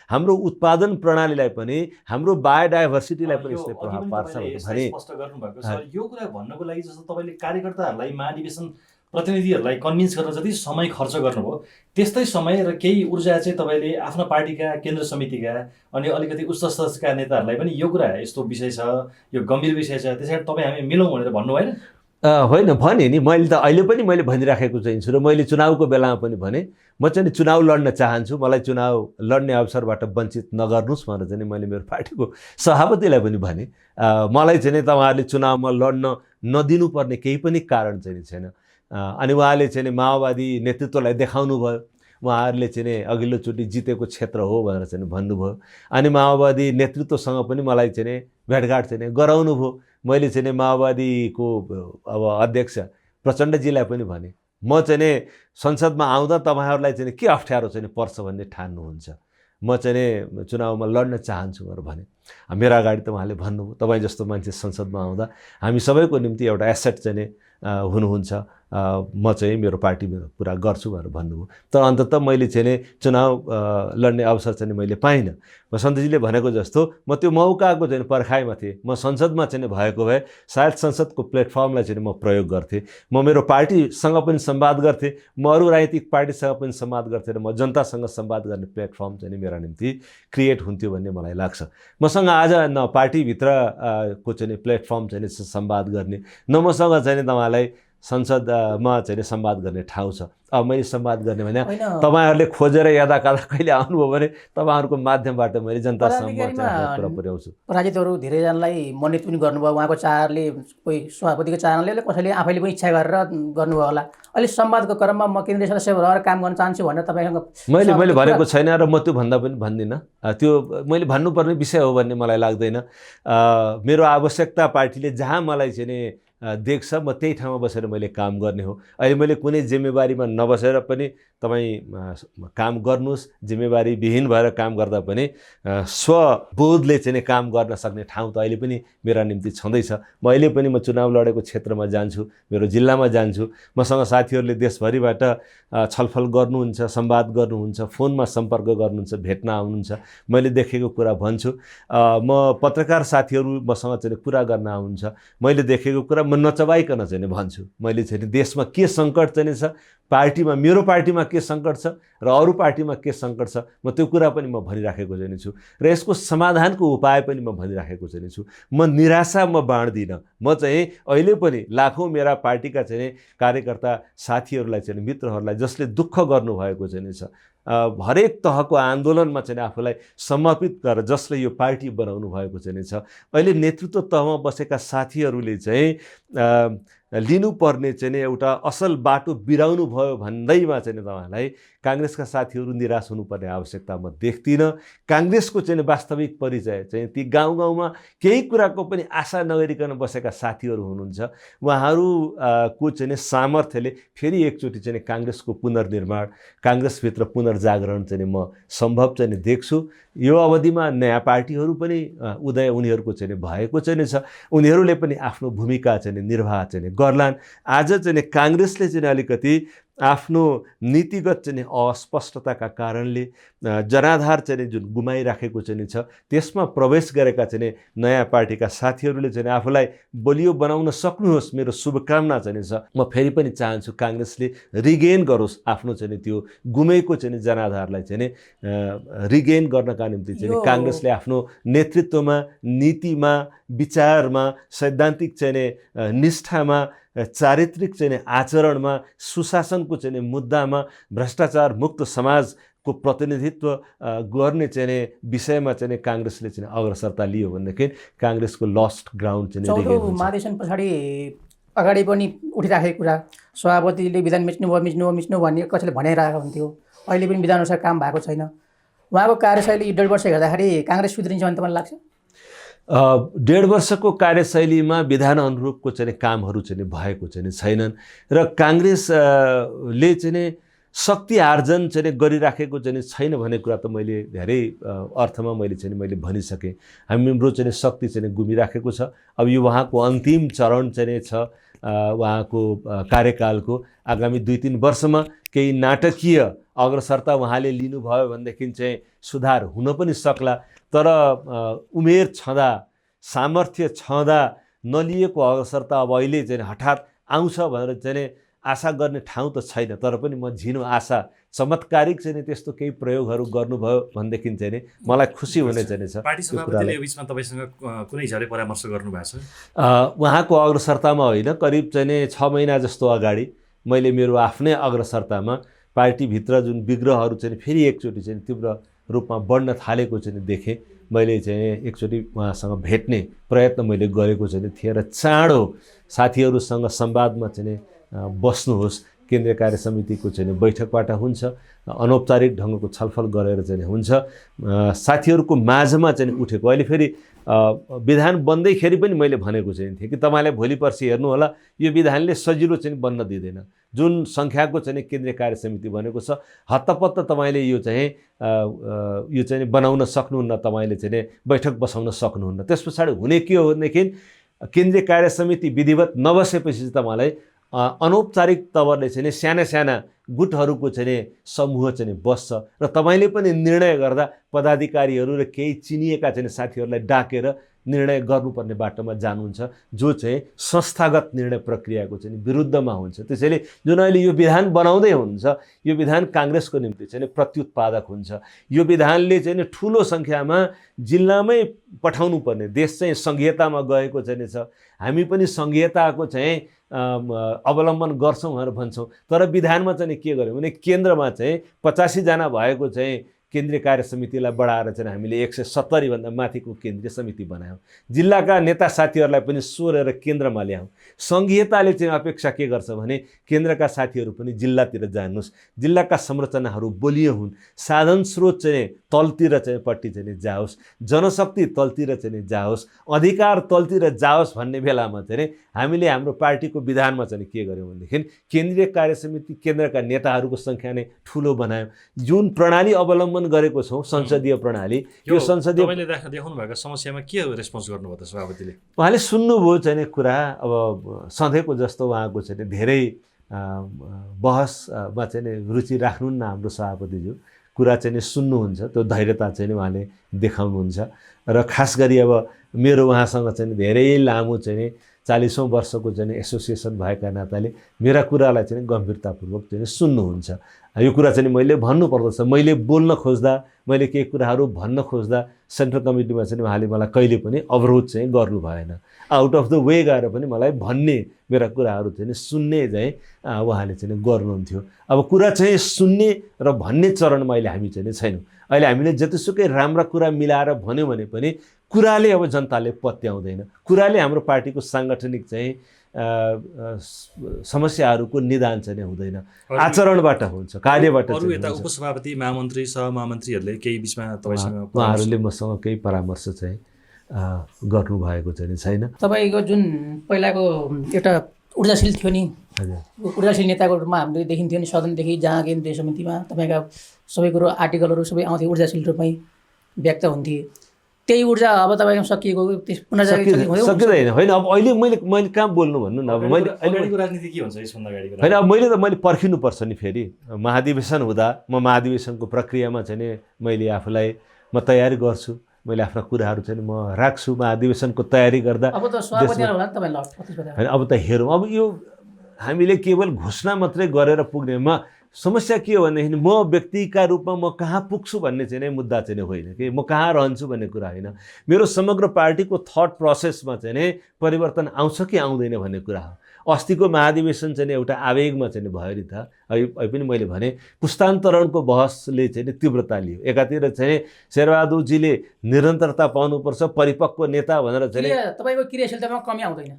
हाम्रो उत्पादन प्रणालीलाई पनि, हाम्रो बायोडाइभर्सिटीलाई पनि यसले प्रभाव पार्छ भने
स्पष्ट गर्नुभएको छ। यो कुरा भन्नको लागि जस्तो तपाईँले कार्यकर्ताहरूलाई, महाधिवेशन प्रतिनिधिहरूलाई कन्भिन्स गर्न जति समय खर्च गर्नुभयो, त्यस्तै समय र केही ऊर्जा चाहिँ तपाईँले आफ्ना पार्टीका केन्द्र समितिका अनि अलिकति उच्च स्तरका नेताहरूलाई पनि यो कुरा यस्तो विषय छ, यो गम्भीर विषय छ, त्यसैले तपाईँ हामी मिलौँ भनेर भन्नु भएन?
होइन, भने नि मैले त अहिले पनि मैले भनिराखेको चाहिँ छु र मैले चुनावको बेलामा पनि भने म चाहिँ चुनाव लड्न चाहन्छु, मलाई चुनाव लड्ने अवसरबाट वञ्चित नगर्नुहोस् भनेर चाहिँ मैले मेरो पार्टीको सभापतिलाई पनि भने। मलाई चाहिँ तपाईँहरूले चुनावमा लड्न नदिनुपर्ने केही पनि कारण चाहिँ छैन। अनि उहाँले चाहिँ माओवादी नेतृत्वलाई देखाउनु भयो, उहाँहरूले चाहिँ अघिल्लोचोटि जितेको क्षेत्र हो भनेर चाहिँ भन्नुभयो। अनि माओवादी नेतृत्वसँग पनि मलाई चाहिँ भेटघाट चाहिँ गराउनु भयो। मैले चाहिँ माओवादीको अब अध्यक्ष प्रचण्डजीलाई पनि भने, म चाहिँ संसदमा आउँदा तपाईँहरूलाई चाहिँ के अप्ठ्यारो चाहिँ पर्छ भन्ने ठान्नुहुन्छ, म चाहिँ चुनावमा लड्न चाहन्छु भनेर भने। मेरो अगाडि त उहाँले भन्नुभयो, तपाईँ जस्तो मान्छे संसदमा आउँदा हामी सबैको निम्ति एउटा एसेट चाहिँ हुनुहुन्छ, म चाहिँ मेरो पार्टीमा पुरा गर्छु भनेर भन्नुभयो। तर अन्ततः मैले चाहिँ चुनाव लड्ने अवसर चाहिँ मैले पाइनँ। वसन्तजीले भनेको जस्तो म त्यो मौकाको चाहिँ पर्खाइमा थिएँ। म संसदमा चाहिँ भएको भए सायद संसदको प्लेटफर्मलाई चाहिँ म प्रयोग गर्थेँ, म मेरो पार्टीसँग पनि संवाद गर्थेँ, म अरू राजनीतिक पार्टीसँग पनि संवाद गर्थेँ र म जनतासँग संवाद गर्ने प्लेटफर्म चाहिँ मेरा निम्ति क्रिएट हुन्थ्यो भन्ने मलाई लाग्छ। मसँग आज न पार्टीभित्र को चाहिँ प्लेटफर्म चाहिँ संवाद गर्ने, न मसँग चाहिँ तपाईँलाई संसदमा चाहिँ संवाद गर्ने ठाउँ छ। अब मैले संवाद गर्ने भने तपाईँहरूले खोजेर यादा कादा कहिले आउनुभयो भने तपाईँहरूको माध्यमबाट मैले जनतासम्म कुरा पुर्याउँछु।
पराजितहरू धेरैजनालाई मनोनित पनि गर्नुभयो, उहाँको चाहनाले, कोही सभापतिको चाहनाले, कसैले आफैले पनि इच्छा गरेर गर्नुभयो होला। अहिले संवादको क्रममा म केन्द्रीय सदस्य भएर काम गर्न चाहन्छु भनेर तपाईँसँग
मैले भनेको छैन र म त्यो भन्दा पनि भन्दिनँ। त्यो मैले भन्नुपर्ने विषय हो भन्ने मलाई लाग्दैन। मेरो आवश्यकता पार्टीले जहाँ मलाई चाहिँ देख्छ म त्यही ठाउँमा बसेर मैले काम गर्ने हो। अहिले मैले कुनै जिम्मेवारीमा नबसेर पनि तपाईँ काम गर्नुहोस्, जिम्मेवारी विहीन भएर काम गर्दा पनि स्वबोधले चाहिँ काम गर्न सक्ने ठाउँ त अहिले पनि मेरा निम्ति छँदैछ। म अहिले पनि म चुनाव लडेको क्षेत्रमा जान्छु, मेरो जिल्लामा जान्छु, मसँग साथीहरूले देशभरिबाट छलफल गर्नुहुन्छ, संवाद गर्नुहुन्छ, फोनमा सम्पर्क गर्नुहुन्छ, भेट्न आउनुहुन्छ, मैले देखेको कुरा भन्छु। म पत्रकार साथीहरू मसँग चाहिँ कुरा गर्न आउनुहुन्छ, मैले देखेको कुरा म नचबाइकन चाहिँ भन्छु, मैले चाहिँ देशमा के सङ्कट चाहिँ छ, पार्टीमा मेरो पार्टीमा के सङ्कट छ र अरू पार्टीमा के सङ्कट छ, म त्यो कुरा पनि म भनिराखेको चाहिँ छु र यसको समाधानको उपाय पनि म भनिराखेको चाहिँ छु। म निराशा म बाँड्दिनँ। म चाहिँ अहिले पनि लाखौँ मेरा पार्टीका चाहिँ कार्यकर्ता साथीहरूलाई चाहिँ मित्रहरूलाई जसले दुःख गर्नुभएको चाहिँ छ, हरेक तहको आन्दोलनमा चाहिँ आफूलाई समर्पित गरेर जसले यो पार्टी बनाउनु भएको चाहिँ छ, अहिले नेतृत्व तहमा बसेका साथीहरूले चाहिँ लिनुपर्ने चाहिँ एउटा असल बाटो बिराउनु भयो भन्दैमा चाहिँ तपाईँलाई काङ्ग्रेसका साथीहरू निराश हुनुपर्ने आवश्यकता म देख्दिनँ। काङ्ग्रेसको चाहिँ वास्तविक परिचय चाहिँ ती गाउँ गाउँमा केही कुराको पनि आशा नगरिकन बसेका साथीहरू हुनुहुन्छ, उहाँहरूको चाहिँ सामर्थ्यले फेरि एकचोटि चाहिँ काङ्ग्रेसको पुनर्निर्माण, काङ्ग्रेसभित्र पुनर्जागरण चाहिँ म सम्भव चाहिँ देख्छु। यो अवधिमा नयाँ पार्टीहरू पनि उदय उनीहरूको चाहिँ भएको चाहिँ छ, उनीहरूले पनि आफ्नो भूमिका चाहिँ निर्वाह चाहिँ गर्लान्। आज चाहिँ काङ्ग्रेसले चाहिँ अलिकति आफ्नो नीतिगत चाहिँ अस्पष्टताका कारणले जनाधार चाहिँ जुन गुमाइराखेको चाहिँ छ, त्यसमा प्रवेश गरेका चाहिँ नयाँ पार्टीका साथीहरूले चाहिँ आफूलाई बलियो बनाउन सक्नुहोस्, मेरो शुभकामना चाहिँ छ। म फेरि पनि चाहन्छु काङ्ग्रेसले रिगेन गरोस् आफ्नो चाहिँ त्यो गुमेको चाहिँ जनाधारलाई चाहिँ रिगेन गर्नका निम्ति चाहिँ काङ्ग्रेसले आफ्नो नेतृत्वमा, नीतिमा, विचारमा, सैद्धान्तिक चाहिँ निष्ठामा, चारित्रिक चाहिँ आचरणमा, सुशासनको चाहिँ मुद्दामा, भ्रष्टाचार मुक्त समाजको प्रतिनिधित्व गर्ने चाहिँ विषयमा चाहिँ काङ्ग्रेसले चाहिँ अग्रसरता लियो भनेदेखि काङ्ग्रेसको लस्ट ग्राउन्ड चाहिँ
चौधौँ महाधिवेशन पछाडि अगाडि पनि उठिराखेको कुरा, सभापतिले विधान मिच्नु भन्ने कसैले भनिरहेको हुन्थ्यो, अहिले पनि विधानअनुसार काम भएको छैन। उहाँको कार्यशैली 1.5 वर्ष हेर्दाखेरि काङ्ग्रेस सुध्रिन्छ भन्ने तपाईँलाई लाग्छ?
1.5 वर्षको कार्यशैलीमा विधान अनुरूपको चाहिँ कामहरू चाहिँ भएको चाहिँ छैनन् र काङ्ग्रेसले चाहिँ शक्ति आर्जन चाहिँ गरिराखेको चाहिँ छैन भन्ने कुरा त मैले धेरै अर्थमा मैले भनिसकेँ। हाम्रो चाहिँ शक्ति चाहिँ गुमिराखेको छ। अब यो उहाँको अन्तिम चरण चाहिँ छ उहाँको कार्यकालको। आगामी 2-3 वर्षमा केही नाटकीय अग्रसरता उहाँले लिनुभयो भनेदेखि चाहिँ सुधार हुन पनि सक्ला, तर उमेर छँदा, सामर्थ्य छँदा नलिएको अग्रसरता अब अहिले चाहिँ हठात आउँछ भनेर चाहिँ आशा गर्ने ठाउँ त छैन। तर पनि म झिनो आशा, चमत्कारिक चाहिँ त्यस्तो केही प्रयोगहरू गर्नुभयो भनेदेखि चाहिँ मलाई खुसी हुने चाहिँ छ।
पार्टी सभापतिले यो बिचमा तपाईँसँग कुनै हिसाबले परामर्श गर्नुभएको छ?
उहाँको अग्रसरतामा होइन, करिब चाहिँ 6 महिना जस्तो अगाडि मैले मेरो आफ्नै अग्रसरतामा पार्टीभित्र जुन विग्रहहरू चाहिँ फेरि एकचोटि चाहिँ तीव्र रूपमा बढ्न थालेको चाहिँ देखेँ। मैले चाहिँ एकचोटि उहाँसँग भेट्ने प्रयत्न मैले गरेको चाहिँ थिएँ र चाँडो साथीहरूसँग संवादमा चाहिँ बस्नुहोस्, केन्द्रीय कार्य समितिको चाहिँ बैठकबाट हुन्छ, अनौपचारिक ढङ्गको छलफल गरेर चाहिँ हुन्छ, साथीहरूको माझमा चाहिँ उठेको। अहिले फेरि विधान बन्दैखेरि पनि मैले भनेको चाहिँ थिएँ कि तपाईँलाई भोलि पर्सि हेर्नु होला, यो विधानले सजिलो चाहिँ बन्न दिँदैन। जुन सङ्ख्याको चाहिँ केन्द्रीय कार्य समिति बनेको छ, हत्तपत्त तपाईँले यो चाहिँ बनाउन सक्नुहुन्न, तपाईँले चाहिँ बैठक बसाउन सक्नुहुन्न। त्यस पछाडि हुने के हो भनेदेखि केन्द्रीय कार्य समिति विधिवत नबसेपछि तपाईँलाई अनौपचारिक तवरले चाहिँ साना साना गुटहरूको चाहिँ समूह चाहिँ बस्छ र तपाईँले पनि निर्णय गर्दा पदाधिकारीहरू र केही चिनिएका चाहिँ साथीहरूलाई डाकेर निर्णय गर्नुपर्ने बाटोमा जानुहुन्छ, जो चाहिँ संस्थागत निर्णय प्रक्रियाको चाहिँ विरुद्धमा हुन्छ। त्यसैले जुन अहिले यो विधान बनाउँदै हुनुहुन्छ, यो विधान काङ्ग्रेसको निम्ति चाहिँ प्रत्युत्पादक हुन्छ। यो विधानले चाहिँ ठुलो सङ्ख्यामा जिल्लामै पठाउनु पर्ने, देश चाहिँ सङ्घीयतामा गएको चाहिँ छ, हामी पनि सङ्घीयताको चाहिँ अवलम्बन गर्छौँ भनेर भन्छौँ। तर विधानमा चाहिँ के गर्यौँ भने केन्द्रमा चाहिँ 85 जना भएको चाहिँ केन्द्रीय कार्य समितिलाई बढाएर चाहिँ हामीले 170 भन्दा माथिको केन्द्रीय समिति बनायौँ। जिल्लाका नेता साथीहरूलाई पनि सोरेर केन्द्रमा ल्यायौँ। सङ्घीयताले चाहिँ अपेक्षा के गर्छ भने केन्द्रका साथीहरू पनि जिल्लातिर जानुहोस्, जिल्लाका संरचनाहरू बलियो हुन्, साधन स्रोत चाहिँ तलतिर चाहिँ पट्टि चाहिँ जाओस्, जनशक्ति तलतिर चाहिँ जाओस्, अधिकार तलतिर जाओस् भन्ने बेलामा चाहिँ हामीले हाम्रो पार्टीको विधानमा चाहिँ के गर्यौँ भनेदेखि केन्द्रीय कार्य समिति केन्द्रका नेताहरूको सङ्ख्या नै ठुलो बनायौँ। जुन प्रणाली अवलम्बन गरेको छौँ, संसदीय प्रणाली, यो संसदीय
तपाईँले देखाउनु भएको समस्यामा के रेस्पोन्स गर्नुभयो त सभापतिले?
उहाँले सुन्नुभयो चाहिँ कुरा। अब सधैँको जस्तो उहाँको चाहिँ धेरै बहसमा चाहिँ रुचि राख्नुहुन्न हाम्रो सभापतिज्यू। कुरा चाहिँ नि सुन्नुहुन्छ, त्यो धैर्यता चाहिँ नि उहाँले देखाउनुहुन्छ। र खास गरी अब मेरो उहाँसँग चाहिँ धेरै लामो चाहिँ नि 40औं वर्षको चाहिँ एसोसिएसन भएका नाताले मेरा कुरालाई चाहिँ गम्भीरतापूर्वक चाहिँ सुन्नुहुन्छ। यो कुरा चाहिँ मैले भन्नुपर्दछ। मैले बोल्न खोज्दा, मैले केही कुराहरू भन्न खोज्दा सेन्ट्रल कमिटीमा चाहिँ उहाँले मलाई कहिले पनि अवरोध चाहिँ गर्नु भएन। आउट अफ द वे गएर पनि मलाई भन्ने, मेरा कुराहरू चाहिँ सुन्ने चाहिँ उहाँले चाहिँ गर्नुहुन्थ्यो। अब कुरा चाहिँ सुन्ने र भन्ने चरणमा अहिले हामी चाहिँ छैनौँ। अहिले हामीले जतिसुकै राम्रा कुरा मिलाएर भन्यो भने पनि कुराले अब जनताले पत्याउँदैन। कुराले हाम्रो पार्टीको साङ्गठनिक चाहिँ समस्याहरूको निदान चाहिँ हुँदैन, आचरणबाट हुन्छ, कार्यबाट।
अरू यता उपसभापति, महामन्त्री, सहमहामन्त्रीहरूले केही बिचमा तपाईँसँग
उहाँहरूले मसँग केही परामर्श चाहिँ गर्नुभएको चाहिँ छैन।
तपाईँको जुन पहिलाको एउटा ऊर्जाशील थियो नि, ऊर्जाशील नेताको रूपमा हामीले देखिन्थ्यो नि सदनदेखि जहाँ केन्द्रीय समितिमा तपाईँका सबै कुरो आर्टिकलहरू सबै आउँथे, ऊर्जाशील रूपमै व्यक्त हुन्थे। त्यही ऊर्जा अब तपाईँको सकिएको
सकिँदैन होइन। अब अहिले मैले कहाँ बोल्नु भन्नु न। अब मैले
अगाडिको राजनीति के हुन्छ यसभन्दा अगाडिको
होइन। अब मैले पर्खिनुपर्छ नि। फेरि महाधिवेशन हुँदा म महाधिवेशनको प्रक्रियामा चाहिँ नि मैले आफूलाई म तयारी गर्छु, मैले आफ्ना कुराहरू चाहिँ म राख्छु। महाधिवेशनको तयारी गर्दा
अब त
होइन, अब त हेरौँ। अब यो हामीले केवल घोषणा मात्रै गरेर पुग्नेमा समस्या के हो भनेदेखि म व्यक्तिका रूपमा म कहाँ पुग्छु भन्ने चाहिँ नै मुद्दा चाहिँ होइन कि म कहाँ रहन्छु भन्ने कुरा होइन। मेरो समग्र पार्टीको थट प्रोसेसमा चाहिँ नै परिवर्तन आउँछ कि आउँदैन भन्ने कुरा हो। अस्तिको महाधिवेशन चाहिँ एउटा आवेगमा चाहिँ भयो नि त। अहिले पनि मैले भने पुस्तान्तरणको बहसले चाहिँ तीव्रता लियो। एकातिर चाहिँ शेरबहादुरजीले निरन्तरता पाउनुपर्छ, परिपक्व नेता भनेर चाहिँ
तपाईँको क्रियाशीलतामा कमी आउँदैन,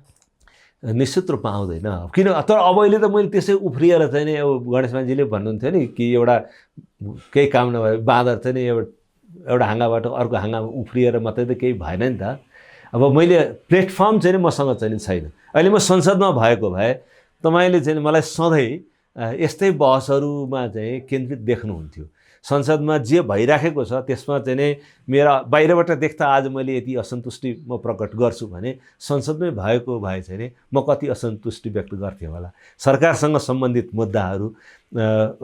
निश्चित रूपमा आउँदैन। किन तर अब अहिले त मैले त्यसै उफ्रिएर चाहिँ नि अब गणेश मान्जीले भन्नुहुन्थ्यो नि कि एउटा केही काम नभए बाँदर चाहिँ नि एउटा हाँगाबाट अर्को हाँगामा उफ्रिएर मात्रै त केही भएन नि त। अब मैले प्लेटफर्म चाहिँ नि मसँग चाहिँ छैन। अहिले म संसदमा भएको भए तपाईँले चाहिँ मलाई सधैँ यस्तै बहसहरूमा चाहिँ केन्द्रित देख्नुहुन्थ्यो। संसदमा जे भइराखेको छ त्यसमा चाहिँ नै मेरा बाहिरबाट देख्दा आज मैले यति असन्तुष्टि म प्रकट गर्छु भने संसदमै भएको भए चाहिँ नि म कति असन्तुष्टि व्यक्त गर्थेँ होला। सरकारसँग सम्बन्धित मुद्दाहरू,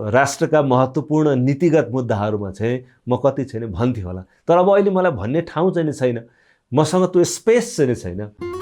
राष्ट्रका महत्त्वपूर्ण नीतिगत मुद्दाहरूमा चाहिँ म कति चाहिँ भन्थेँ होला। तर अब अहिले मलाई भन्ने ठाउँ चाहिँ छैन, मसँग त्यो स्पेस चाहिँ छैन।